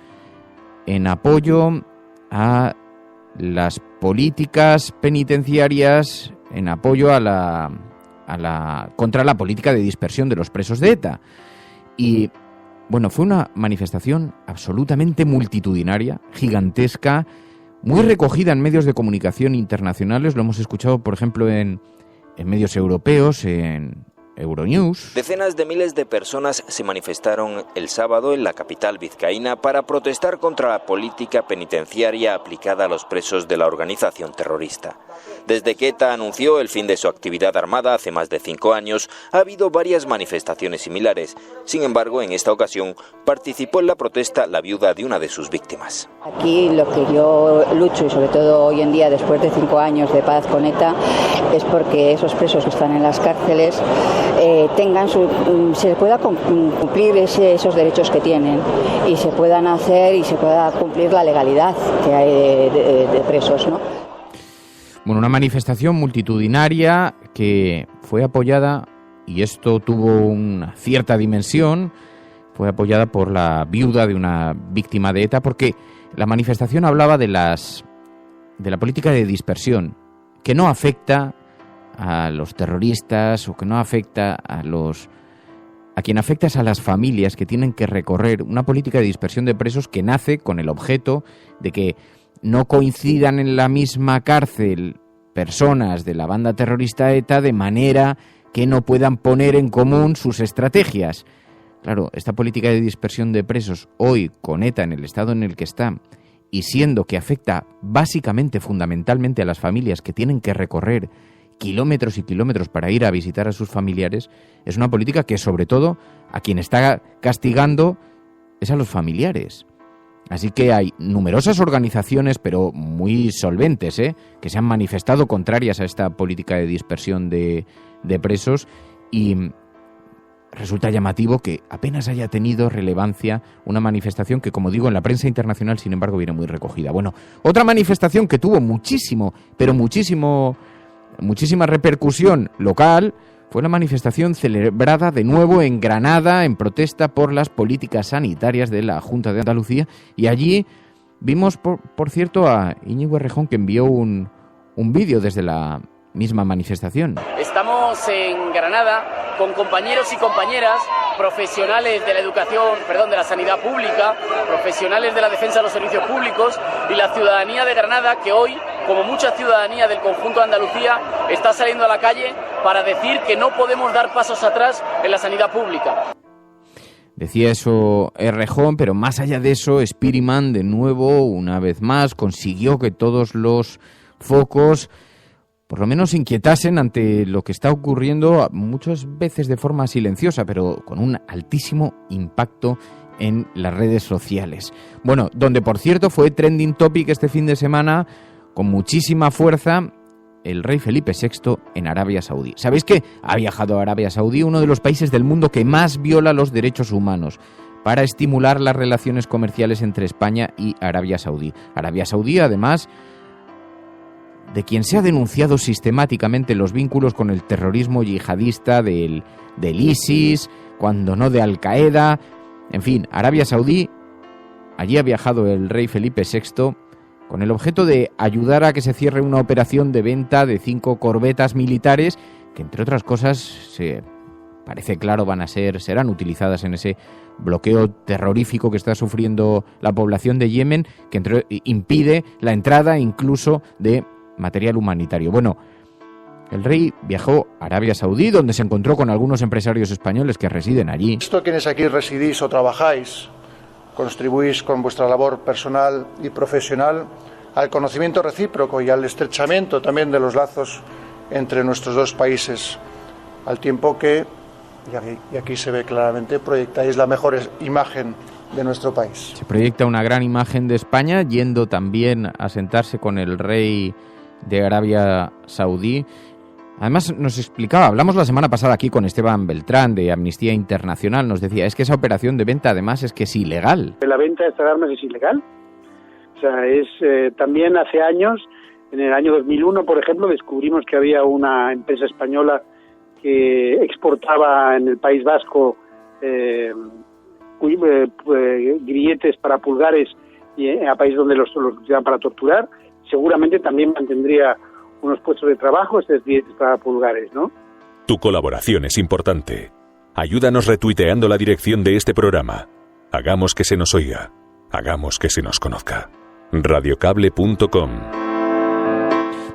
en apoyo a las políticas penitenciarias, en apoyo contra la política de dispersión de los presos de ETA. Y, bueno, fue una manifestación absolutamente multitudinaria, gigantesca, muy recogida en medios de comunicación internacionales. Lo hemos escuchado, por ejemplo, en medios europeos, en Euronews. Decenas de miles de personas se manifestaron el sábado en la capital vizcaína para protestar contra la política penitenciaria aplicada a los presos de la organización terrorista. Desde que ETA anunció el fin de su actividad armada hace más de 5 años, ha habido varias manifestaciones similares. Sin embargo, en esta ocasión participó en la protesta la viuda de una de sus víctimas. Aquí lo que yo lucho, y sobre todo hoy en día, después de 5 años de paz con ETA, es porque esos presos que están en las cárceles se pueda cumplir esos derechos que tienen y se puedan hacer y se pueda cumplir la legalidad que hay de presos, ¿no? Bueno, una manifestación multitudinaria que fue apoyada, y esto tuvo una cierta dimensión, fue apoyada por la viuda de una víctima de ETA, porque la manifestación hablaba de la política de dispersión, que no afecta a los terroristas o que no afecta a quien afecta es a las familias que tienen que recorrer una política de dispersión de presos que nace con el objeto de que no coincidan en la misma cárcel personas de la banda terrorista ETA de manera que no puedan poner en común sus estrategias. Claro, esta política de dispersión de presos hoy con ETA en el estado en el que está y siendo que afecta básicamente, fundamentalmente a las familias que tienen que recorrer kilómetros y kilómetros para ir a visitar a sus familiares, es una política que sobre todo a quien está castigando es a los familiares. Así que hay numerosas organizaciones, pero muy solventes, que se han manifestado contrarias a esta política de dispersión de presos, y resulta llamativo que apenas haya tenido relevancia una manifestación que, como digo, en la prensa internacional, sin embargo, viene muy recogida. Bueno, otra manifestación que tuvo muchísima repercusión local fue la manifestación celebrada de nuevo en Granada en protesta por las políticas sanitarias de la Junta de Andalucía, y allí vimos, por cierto, a Íñigo Errejón, que envió un vídeo desde la misma manifestación. Estamos en Granada con compañeros y compañeras profesionales de la de la sanidad pública, profesionales de la defensa de los servicios públicos y la ciudadanía de Granada, que hoy, como mucha ciudadanía del conjunto de Andalucía, está saliendo a la calle para decir que no podemos dar pasos atrás en la sanidad pública. Decía eso Errejón, pero más allá de eso, Spiriman, de nuevo, una vez más, consiguió que todos los focos por lo menos inquietasen ante lo que está ocurriendo, muchas veces de forma silenciosa, pero con un altísimo impacto en las redes sociales. Bueno, donde por cierto fue trending topic este fin de semana con muchísima fuerza el rey Felipe VI en Arabia Saudí. ¿Sabéis que ha viajado a Arabia Saudí, uno de los países del mundo que más viola los derechos humanos, para estimular las relaciones comerciales entre España y Arabia Saudí? Arabia Saudí, además, de quien se ha denunciado sistemáticamente los vínculos con el terrorismo yihadista del ISIS, cuando no de Al-Qaeda. En fin, Arabia Saudí, allí ha viajado el rey Felipe VI con el objeto de ayudar a que se cierre una operación de venta de 5 corbetas militares que, entre otras cosas, parece claro serán utilizadas en ese bloqueo terrorífico que está sufriendo la población de Yemen, que impide la entrada incluso de material humanitario. Bueno, el rey viajó a Arabia Saudí, donde se encontró con algunos empresarios españoles que residen allí. Esto, quienes aquí residís o trabajáis, contribuís con vuestra labor personal y profesional al conocimiento recíproco y al estrechamiento también de los lazos entre nuestros dos países, al tiempo que, y aquí se ve claramente, proyectáis la mejor imagen de nuestro país. Se proyecta una gran imagen de España, yendo también a sentarse con el rey de Arabia Saudí. Además, nos explicaba, hablamos la semana pasada aquí con Esteban Beltrán de Amnistía Internacional, nos decía, es que esa operación de venta además es que es ilegal. La venta de estas armas es ilegal. O sea, también hace años, en el año 2001, por ejemplo, descubrimos que había una empresa española que exportaba en el País Vasco grilletes para pulgares a países donde los utilizaban para torturar. Seguramente también mantendría unos puestos de trabajo estos grilletes para pulgares, ¿no? Tu colaboración es importante. Ayúdanos retuiteando la dirección de este programa. Hagamos que se nos oiga. Hagamos que se nos conozca. Radiocable.com.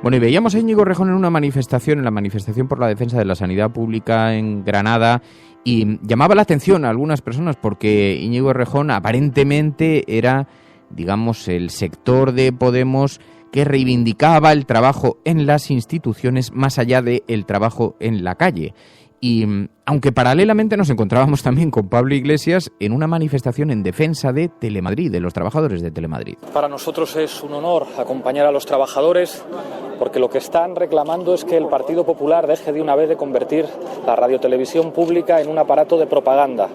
Bueno, y veíamos a Íñigo Errejón en la manifestación por la defensa de la sanidad pública en Granada, y llamaba la atención a algunas personas porque Íñigo Errejón aparentemente era, digamos, el sector de Podemos que reivindicaba el trabajo en las instituciones más allá del trabajo en la calle. Y aunque paralelamente nos encontrábamos también con Pablo Iglesias en una manifestación en defensa de Telemadrid, de los trabajadores de Telemadrid. Para nosotros es un honor acompañar a los trabajadores, porque lo que están reclamando es que el Partido Popular deje de una vez de convertir la radiotelevisión pública en un aparato de propaganda.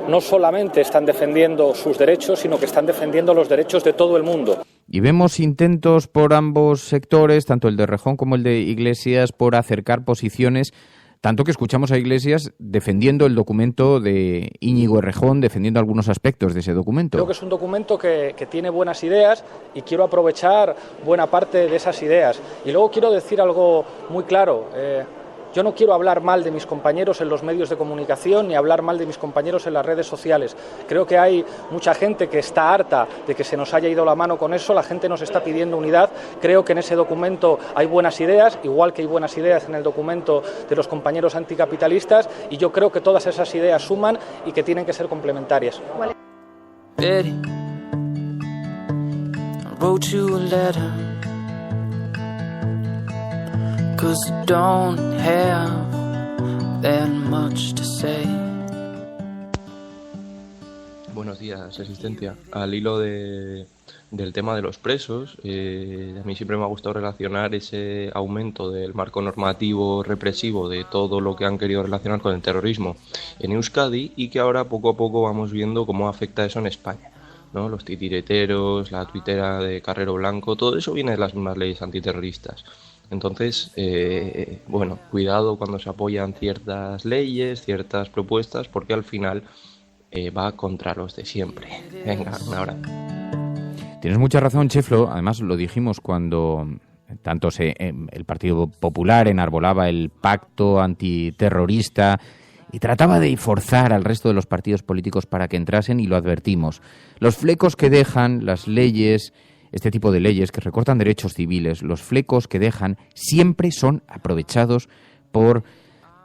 No solamente están defendiendo sus derechos, sino que están defendiendo los derechos de todo el mundo. Y vemos intentos por ambos sectores, tanto el de Errejón como el de Iglesias, por acercar posiciones, tanto que escuchamos a Iglesias defendiendo el documento de Íñigo Errejón, defendiendo algunos aspectos de ese documento. Creo que es un documento que tiene buenas ideas y quiero aprovechar buena parte de esas ideas. Y luego quiero decir algo muy claro. Yo no quiero hablar mal de mis compañeros en los medios de comunicación ni hablar mal de mis compañeros en las redes sociales. Creo que hay mucha gente que está harta de que se nos haya ido la mano con eso. La gente nos está pidiendo unidad. Creo que en ese documento hay buenas ideas, igual que hay buenas ideas en el documento de los compañeros anticapitalistas, y yo creo que todas esas ideas suman y que tienen que ser complementarias. Don't have that much to say. Buenos días, Resistencia. Al hilo del tema de los presos, a mí siempre me ha gustado relacionar ese aumento del marco normativo represivo de todo lo que han querido relacionar con el terrorismo en Euskadi, y que ahora poco a poco vamos viendo cómo afecta eso en España, ¿no? Los titireteros, la tuitera de Carrero Blanco, todo eso viene de las mismas leyes antiterroristas. Entonces, bueno, cuidado cuando se apoyan ciertas leyes, ciertas propuestas, porque al final va contra los de siempre. Venga, un abrazo. Tienes mucha razón, Cheflo. Además, lo dijimos cuando tanto el Partido Popular enarbolaba el pacto antiterrorista y trataba de forzar al resto de los partidos políticos para que entrasen, y lo advertimos. Los flecos que dejan las leyes, este tipo de leyes que recortan derechos civiles, los flecos que dejan siempre son aprovechados por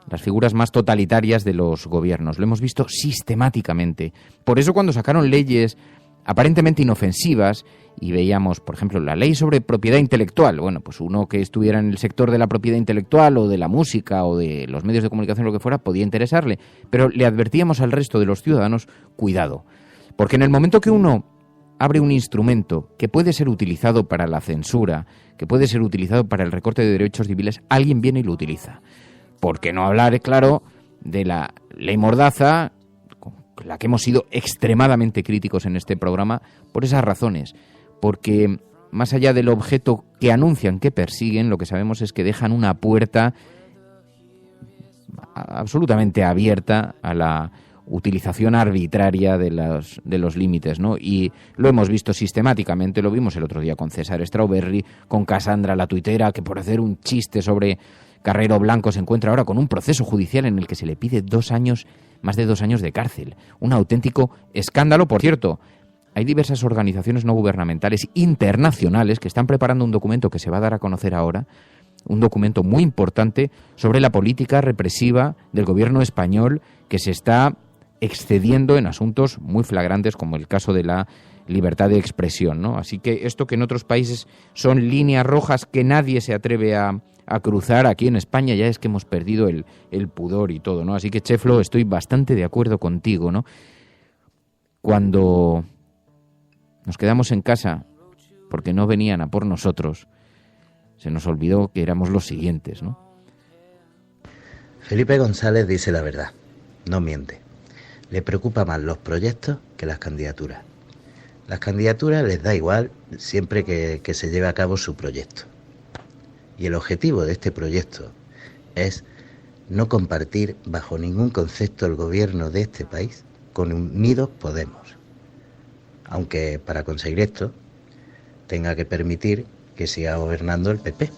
las figuras más totalitarias de los gobiernos. Lo hemos visto sistemáticamente. Por eso, cuando sacaron leyes aparentemente inofensivas y veíamos, por ejemplo, la ley sobre propiedad intelectual, bueno, pues uno que estuviera en el sector de la propiedad intelectual o de la música o de los medios de comunicación, lo que fuera, podía interesarle, pero le advertíamos al resto de los ciudadanos, cuidado, porque en el momento que uno abre un instrumento que puede ser utilizado para la censura, que puede ser utilizado para el recorte de derechos civiles, alguien viene y lo utiliza. ¿Por qué no hablar, claro, de la ley Mordaza, con la que hemos sido extremadamente críticos en este programa, por esas razones? Porque más allá del objeto que anuncian que persiguen, lo que sabemos es que dejan una puerta absolutamente abierta a la utilización arbitraria de los límites, ¿no? Y lo hemos visto sistemáticamente, lo vimos el otro día con César Strawberry, con Cassandra, la tuitera, que por hacer un chiste sobre Carrero Blanco se encuentra ahora con un proceso judicial en el que se le pide más de 2 años de cárcel. Un auténtico escándalo. Por cierto, hay diversas organizaciones no gubernamentales internacionales que están preparando un documento que se va a dar a conocer ahora, un documento muy importante sobre la política represiva del gobierno español, que se está excediendo en asuntos muy flagrantes como el caso de la libertad de expresión, ¿no? Así que esto, que en otros países son líneas rojas que nadie se atreve a cruzar, aquí en España ya es que hemos perdido el pudor y todo, ¿no? Así que, Cheflo, estoy bastante de acuerdo contigo, ¿no? Cuando nos quedamos en casa porque no venían a por nosotros, se nos olvidó que éramos los siguientes, ¿no? Felipe González dice la verdad, no miente. Le preocupa más los proyectos que las candidaturas. Las candidaturas les da igual siempre que se lleve a cabo su proyecto. Y el objetivo de este proyecto es no compartir bajo ningún concepto el gobierno de este país con Unidos Podemos. Aunque para conseguir esto tenga que permitir que siga gobernando el PP.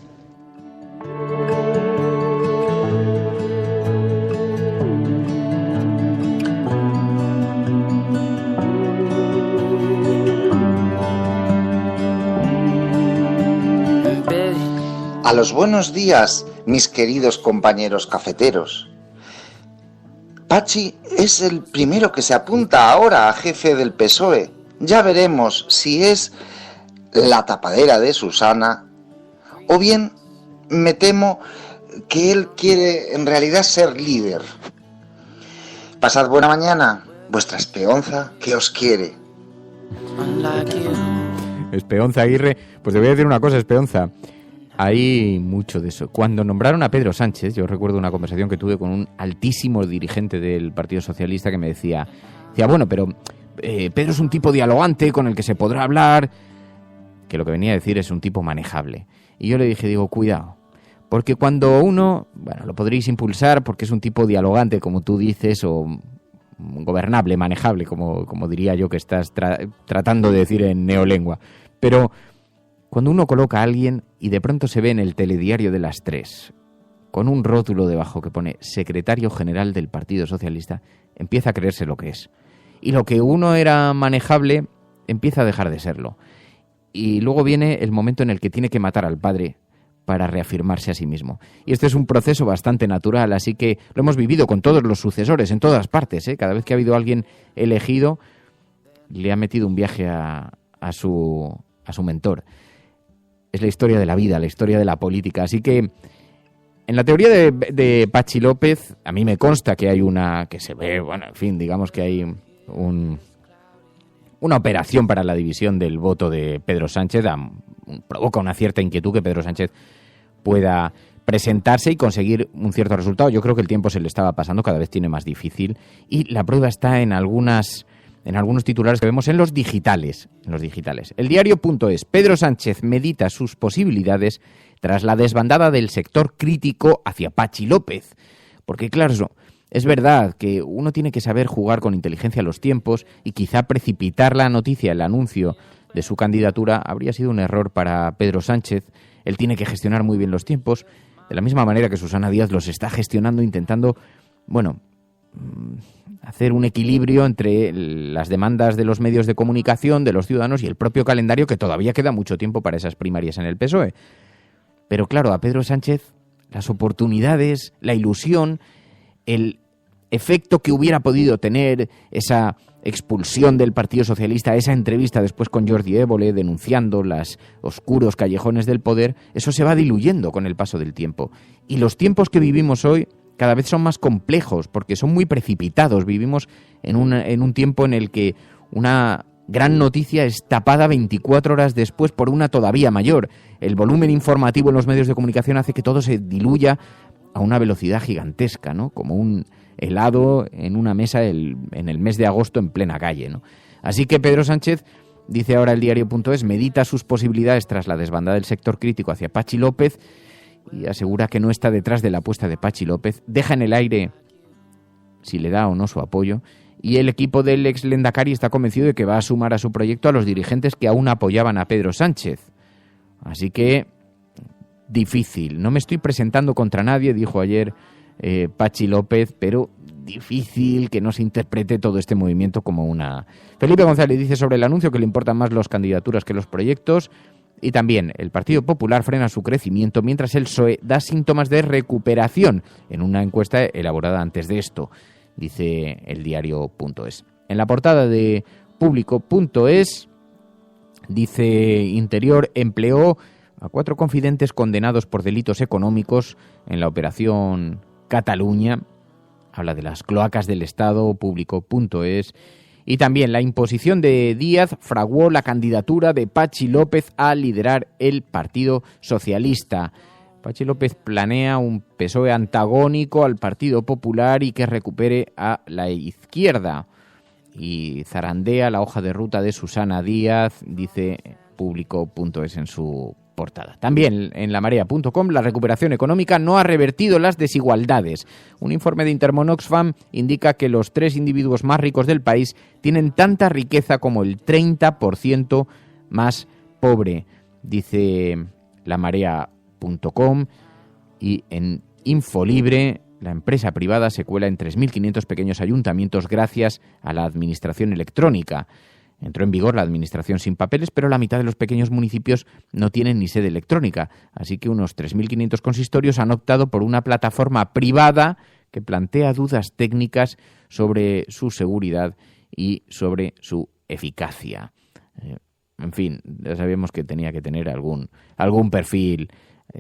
A los buenos días, mis queridos compañeros cafeteros. Pachi es el primero que se apunta ahora a jefe del PSOE. Ya veremos si es la tapadera de Susana o bien me temo que él quiere en realidad ser líder. Pasad buena mañana, vuestra Espeonza que os quiere. Espeonza Aguirre, pues te voy a decir una cosa, Espeonza. Hay mucho de eso. Cuando nombraron a Pedro Sánchez, yo recuerdo una conversación que tuve con un altísimo dirigente del Partido Socialista que me decía, bueno, pero Pedro es un tipo dialogante con el que se podrá hablar, que lo que venía a decir es un tipo manejable. Y yo le dije, cuidado, porque cuando uno, lo podréis impulsar porque es un tipo dialogante, como tú dices, o gobernable, manejable, como diría yo que estás tratando de decir en neolengua, pero cuando uno coloca a alguien y de pronto se ve en el telediario de las 3 con un rótulo debajo que pone secretario general del Partido Socialista, empieza a creerse lo que es. Y lo que uno era manejable empieza a dejar de serlo. Y luego viene el momento en el que tiene que matar al padre para reafirmarse a sí mismo. Y este es un proceso bastante natural, así que lo hemos vivido con todos los sucesores, en todas partes, ¿eh? Cada vez que ha habido alguien elegido, le ha metido un viaje a su mentor. Es la historia de la vida, la historia de la política. Así que en la teoría de Pachi López, a mí me consta que hay una, que se ve, digamos que hay una operación para la división del voto de Pedro Sánchez. Provoca una cierta inquietud que Pedro Sánchez pueda presentarse y conseguir un cierto resultado. Yo creo que el tiempo se le estaba pasando, cada vez tiene más difícil. Y la prueba está en algunos titulares que vemos en los digitales. El diario.es. Pedro Sánchez medita sus posibilidades tras la desbandada del sector crítico hacia Pachi López. Porque claro, es verdad que uno tiene que saber jugar con inteligencia los tiempos y quizá precipitar la noticia, el anuncio de su candidatura habría sido un error para Pedro Sánchez. Él tiene que gestionar muy bien los tiempos, de la misma manera que Susana Díaz los está gestionando, intentando, hacer un equilibrio entre las demandas de los medios de comunicación, de los ciudadanos y el propio calendario, que todavía queda mucho tiempo para esas primarias en el PSOE. Pero claro, a Pedro Sánchez las oportunidades, la ilusión, el efecto que hubiera podido tener esa expulsión del Partido Socialista, esa entrevista después con Jordi Évole denunciando los oscuros callejones del poder, eso se va diluyendo con el paso del tiempo. Y los tiempos que vivimos hoy cada vez son más complejos porque son muy precipitados. Vivimos en un tiempo en el que una gran noticia es tapada 24 horas después por una todavía mayor. El volumen informativo en los medios de comunicación hace que todo se diluya a una velocidad gigantesca, ¿no? Como un helado en una mesa en el mes de agosto en plena calle, ¿no? Así que Pedro Sánchez, dice ahora el diario.es, medita sus posibilidades tras la desbandada del sector crítico hacia Patxi López y asegura que no está detrás de la apuesta de Patxi López. Deja en el aire si le da o no su apoyo, y el equipo del ex Lehendakari está convencido de que va a sumar a su proyecto a los dirigentes que aún apoyaban a Pedro Sánchez. Así que difícil. No me estoy presentando contra nadie, dijo ayer Patxi López, pero difícil que no se interprete todo este movimiento como una... Felipe González dice sobre el anuncio que le importan más las candidaturas que los proyectos, y también el Partido Popular frena su crecimiento mientras el PSOE da síntomas de recuperación en una encuesta elaborada antes de esto, dice el diario.es. En la portada de Público.es dice Interior empleó a 4 confidentes condenados por delitos económicos en la operación Cataluña. Habla de las cloacas del Estado, Público.es. Y también la imposición de Díaz fraguó la candidatura de Patxi López a liderar el Partido Socialista. Patxi López planea un PSOE antagónico al Partido Popular y que recupere a la izquierda. Y zarandea la hoja de ruta de Susana Díaz, dice Público.es en su portada. También en lamarea.com, la recuperación económica no ha revertido las desigualdades. Un informe de Intermon Oxfam indica que los 3 individuos más ricos del país tienen tanta riqueza como el 30% más pobre, dice lamarea.com. Y en Infolibre, la empresa privada se cuela en 3.500 pequeños ayuntamientos gracias a la administración electrónica. Entró en vigor la administración sin papeles, pero la mitad de los pequeños municipios no tienen ni sede electrónica. Así que unos 3.500 consistorios han optado por una plataforma privada que plantea dudas técnicas sobre su seguridad y sobre su eficacia. En fin, ya sabíamos que tenía que tener algún perfil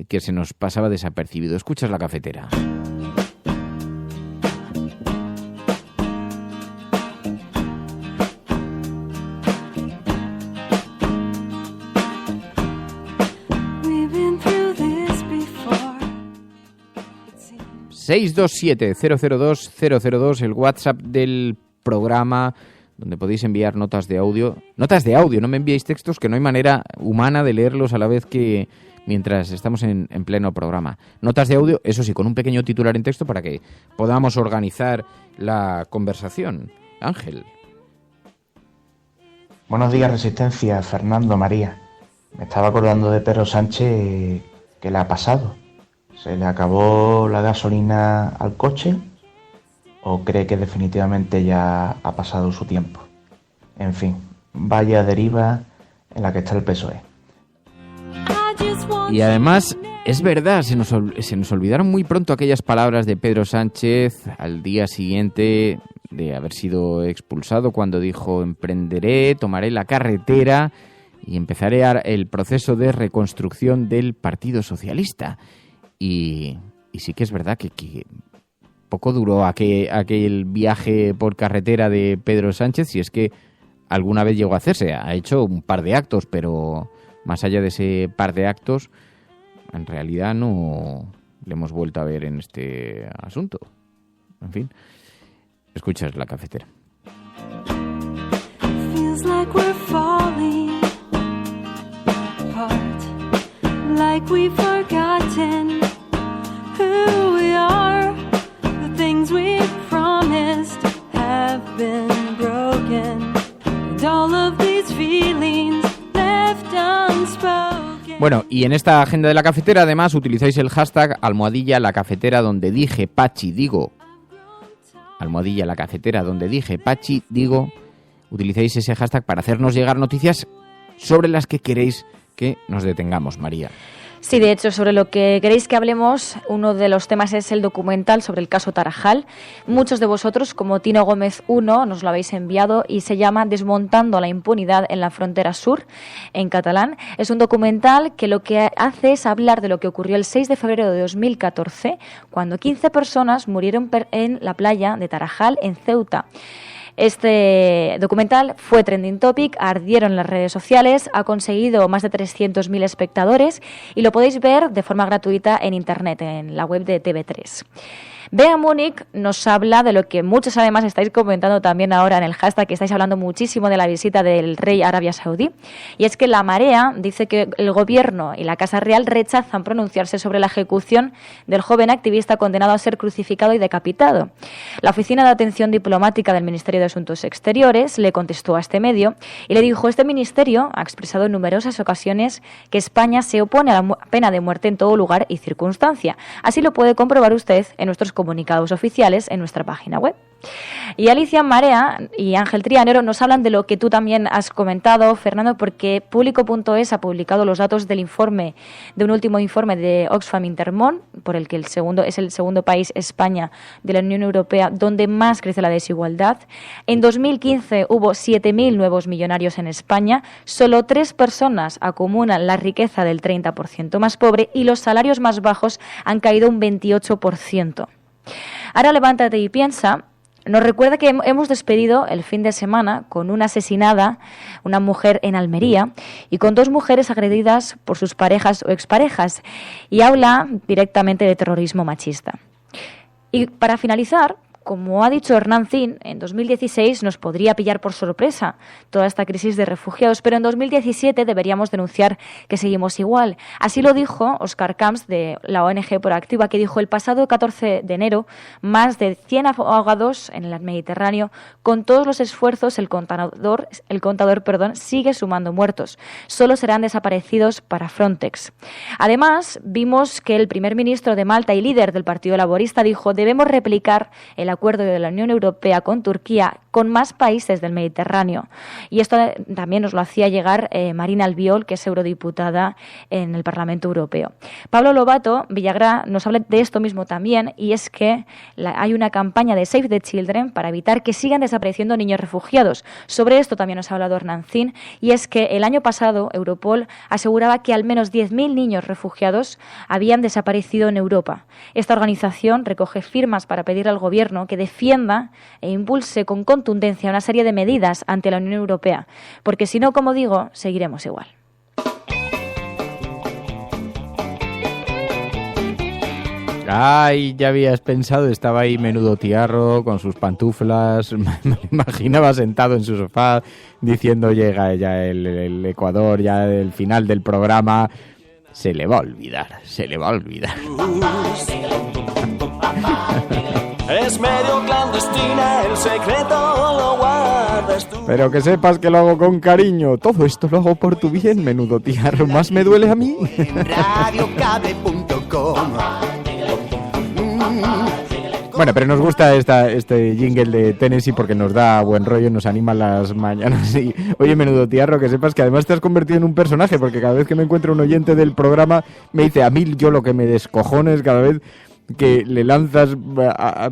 que se nos pasaba desapercibido. Escuchas La Cafetera. ...627-002-002... el WhatsApp del programa, donde podéis enviar notas de audio. Notas de audio, no me enviéis textos, que no hay manera humana de leerlos a la vez que mientras estamos en pleno programa. Notas de audio, eso sí, con un pequeño titular en texto para que podamos organizar la conversación. Ángel. Buenos días, Resistencia. Fernando, María. Me estaba acordando de Pedro Sánchez. ¿Qué le ha pasado? ¿Se le acabó la gasolina al coche? ¿O cree que definitivamente ya ha pasado su tiempo? En fin, vaya deriva en la que está el PSOE. Y además, es verdad, se nos olvidaron muy pronto aquellas palabras de Pedro Sánchez al día siguiente de haber sido expulsado, cuando dijo: emprenderé, tomaré la carretera y empezaré el proceso de reconstrucción del Partido Socialista. Y sí que es verdad que poco duró aquel viaje por carretera de Pedro Sánchez, si es que alguna vez llegó a hacerse. Ha hecho un par de actos, pero más allá de ese par de actos, en realidad no le hemos vuelto a ver en este asunto. En fin, escuchas La Cafetera. Feels like we're falling apart, like we've forgotten who we are. The things we promised have been broken, and all of these feelings left unspoken. Bueno, y en esta agenda de La Cafetera además utilizáis el hashtag #LaCafetera, donde dije Patxi digo. #LaCafetera, donde dije Patxi digo. Utilicéis ese hashtag para hacernos llegar noticias sobre las que queréis que nos detengamos, María. Sí, de hecho, sobre lo que queréis que hablemos, uno de los temas es el documental sobre el caso Tarajal. Muchos de vosotros, como Tino Gómez 1, nos lo habéis enviado y se llama Desmontando la impunidad en la frontera sur, en catalán. Es un documental que lo que hace es hablar de lo que ocurrió el 6 de febrero de 2014, cuando 15 personas murieron en la playa de Tarajal, en Ceuta. Este documental fue trending topic, ardieron las redes sociales, ha conseguido más de 300.000 espectadores y lo podéis ver de forma gratuita en internet, en la web de TV3. Bea Múnich nos habla de lo que muchos además estáis comentando también ahora en el hashtag, que estáis hablando muchísimo de la visita del rey a Arabia Saudí, y es que La Marea dice que el gobierno y la Casa Real rechazan pronunciarse sobre la ejecución del joven activista condenado a ser crucificado y decapitado. La Oficina de Atención Diplomática del Ministerio de Asuntos Exteriores le contestó a este medio y le dijo: este ministerio ha expresado en numerosas ocasiones que España se opone a la pena de muerte en todo lugar y circunstancia. Así lo puede comprobar usted en nuestros comunicados oficiales en nuestra página web. Y Alicia Marea y Ángel Trianero nos hablan de lo que tú también has comentado, Fernando, porque Público.es ha publicado los datos del informe, de un último informe de Oxfam Intermón, por el que es el segundo país, España, de la Unión Europea, donde más crece la desigualdad. En 2015 hubo 7.000 nuevos millonarios en España, solo 3 personas acumulan la riqueza del 30% más pobre y los salarios más bajos han caído un 28%. Ahora levántate y piensa. Nos recuerda que hemos despedido el fin de semana con una asesinada, una mujer en Almería, y con 2 mujeres agredidas por sus parejas o exparejas, y habla directamente de terrorismo machista. Y para finalizar, como ha dicho Hernán Zin, en 2016 nos podría pillar por sorpresa toda esta crisis de refugiados, pero en 2017 deberíamos denunciar que seguimos igual. Así lo dijo Óscar Camps, de la ONG Proactiva, que dijo: el pasado 14 de enero, más de 100 ahogados en el Mediterráneo. Con todos los esfuerzos, el contador, sigue sumando muertos. Solo serán desaparecidos para Frontex. Además, vimos que el primer ministro de Malta y líder del Partido Laborista dijo: debemos replicar el acuerdo de la Unión Europea con Turquía con más países del Mediterráneo. Y esto también nos lo hacía llegar Marina Albiol, que es eurodiputada en el Parlamento Europeo. Pablo Lobato Villagrá nos habla de esto mismo también, y es que hay una campaña de Save the Children para evitar que sigan desapareciendo niños refugiados. Sobre esto también nos ha hablado Hernán Zin, y es que el año pasado Europol aseguraba que al menos 10.000 niños refugiados habían desaparecido en Europa. Esta organización recoge firmas para pedir al gobierno que defienda e impulse con contundencia una serie de medidas ante la Unión Europea, porque si no, como digo, seguiremos igual. Ay, ya habías pensado, estaba ahí Menudo Tiarro con sus pantuflas, me lo imaginaba sentado en su sofá diciendo: llega ya el Ecuador, ya el final del programa, se le va a olvidar. Es medio clandestina, el secreto lo guardas tú. Pero que sepas que lo hago con cariño. Todo esto lo hago por tu bien, Menudo Tiarro. Más me duele a mí. Radiocable.com. Bueno, pero nos gusta este jingle de Tennessee porque nos da buen rollo, nos anima las mañanas. Y, oye, Menudo Tiarro, que sepas que además te has convertido en un personaje, porque cada vez que me encuentro un oyente del programa me dice: a mí yo lo que me descojones cada vez que le lanzas a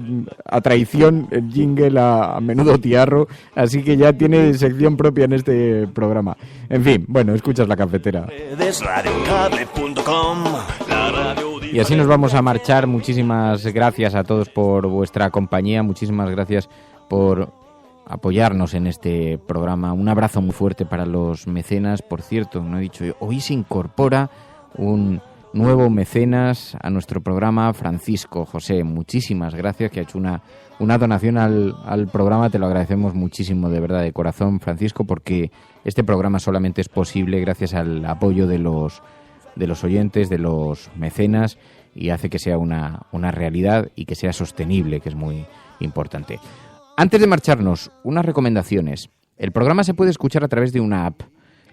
traición el jingle a Menudo Tiarro, así que ya tiene sección propia en este programa. En fin, bueno, escuchas La Cafetera. Y así nos vamos a marchar. Muchísimas gracias a todos por vuestra compañía, muchísimas gracias por apoyarnos en este programa. Un abrazo muy fuerte para los mecenas. Por cierto, no he dicho yo, hoy se incorpora un nuevo mecenas a nuestro programa, Francisco José. Muchísimas gracias, que ha hecho una donación al programa. Te lo agradecemos muchísimo, de verdad, de corazón, Francisco, porque este programa solamente es posible gracias al apoyo de los oyentes, de los mecenas, y hace que sea una realidad y que sea sostenible, que es muy importante. Antes de marcharnos, unas recomendaciones. El programa se puede escuchar a través de una app.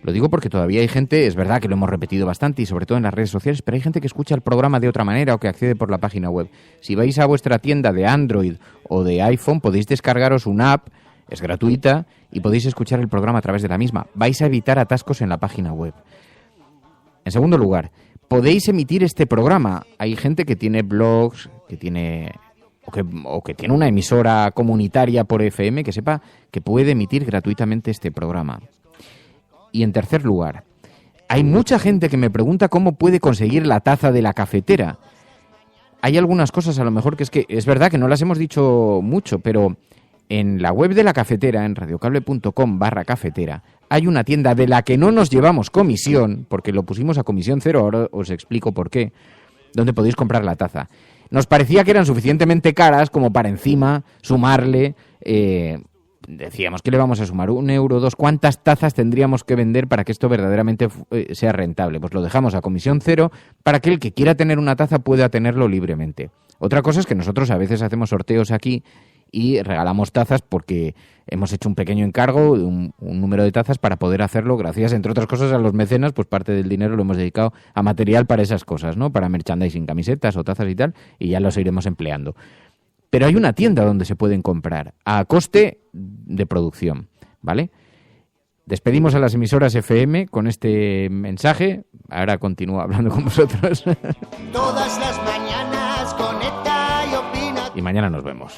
Lo digo porque todavía hay gente, es verdad que lo hemos repetido bastante y sobre todo en las redes sociales, pero hay gente que escucha el programa de otra manera o que accede por la página web. Si vais a vuestra tienda de Android o de iPhone, podéis descargaros una app, es gratuita, y podéis escuchar el programa a través de la misma. Vais a evitar atascos en la página web. En segundo lugar, podéis emitir este programa. Hay gente que tiene blogs, que tiene o que tiene una emisora comunitaria por FM, que sepa que puede emitir gratuitamente este programa. Y en tercer lugar, hay mucha gente que me pregunta cómo puede conseguir la taza de La Cafetera. Hay algunas cosas a lo mejor que es verdad que no las hemos dicho mucho, pero En la web de la cafetera, en radiocable.com/cafetera, hay una tienda de la que no nos llevamos comisión, porque lo pusimos a comisión cero, ahora os explico por qué, donde podéis comprar la taza. Nos parecía que eran suficientemente caras como para encima sumarle, decíamos que le vamos a sumar 1 euro, 2, ¿cuántas tazas tendríamos que vender para que esto verdaderamente sea rentable? Pues lo dejamos a comisión cero para que el que quiera tener una taza pueda tenerlo libremente. Otra cosa es que nosotros a veces hacemos sorteos aquí y regalamos tazas porque hemos hecho un pequeño encargo, un número de tazas para poder hacerlo, gracias, entre otras cosas, a los mecenas, pues parte del dinero lo hemos dedicado a material para esas cosas, ¿no? Para merchandising, camisetas o tazas y tal, y ya los iremos empleando. Pero hay una tienda donde se pueden comprar a coste de producción, ¿vale? Despedimos a las emisoras FM con este mensaje. Ahora continúo hablando con vosotros. Todas las mañanas conecta y opina. Y mañana nos vemos.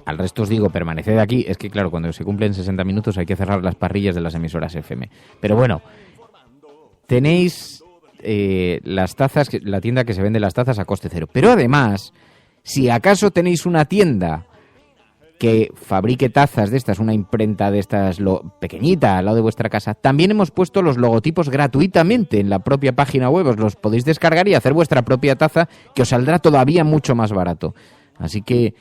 Al resto os digo, permaneced aquí. Es que claro, cuando se cumplen 60 minutos hay que cerrar las parrillas de las emisoras FM. Pero bueno, tenéis las tazas, la tienda que se vende las tazas a coste cero. Pero además, si acaso tenéis una tienda que fabrique tazas de estas, una imprenta de estas pequeñita al lado de vuestra casa, también hemos puesto los logotipos gratuitamente en la propia página web. Os los podéis descargar y hacer vuestra propia taza, que os saldrá todavía mucho más barato. Así que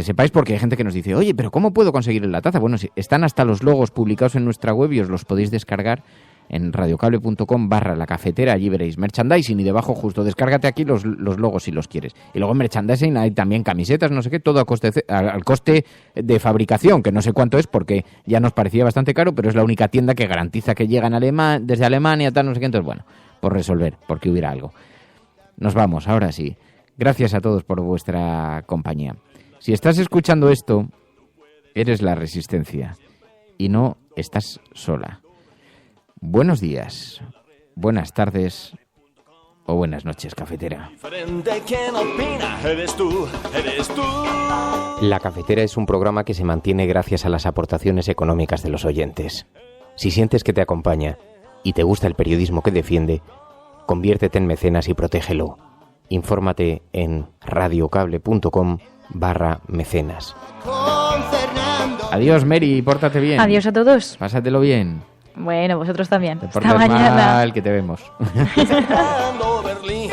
sepáis, porque hay gente que nos dice, oye, pero ¿cómo puedo conseguir la taza? Bueno, están hasta los logos publicados en nuestra web y os los podéis descargar en radiocable.com/la cafetera. Allí veréis merchandising y debajo justo descárgate aquí los logos si los quieres. Y luego en merchandising hay también camisetas, no sé qué, todo al coste de fabricación, que no sé cuánto es porque ya nos parecía bastante caro, pero es la única tienda que garantiza que llegan desde Alemania, tal, no sé qué. Entonces, bueno, por resolver, porque hubiera algo. Nos vamos, ahora sí. Gracias a todos por vuestra compañía. Si estás escuchando esto, eres la Resistencia y no estás sola. Buenos días, buenas tardes o buenas noches, cafetera. ¿Quién opina? Eres tú, eres tú. La Cafetera es un programa que se mantiene gracias a las aportaciones económicas de los oyentes. Si sientes que te acompaña y te gusta el periodismo que defiende, conviértete en mecenas y protégelo. Infórmate en radiocable.com/mecenas. Adiós, Mary, pórtate bien. Adiós a todos. Pásatelo bien. Bueno, vosotros también. Te portas Hasta mañana. mal, que te vemos. Berlín.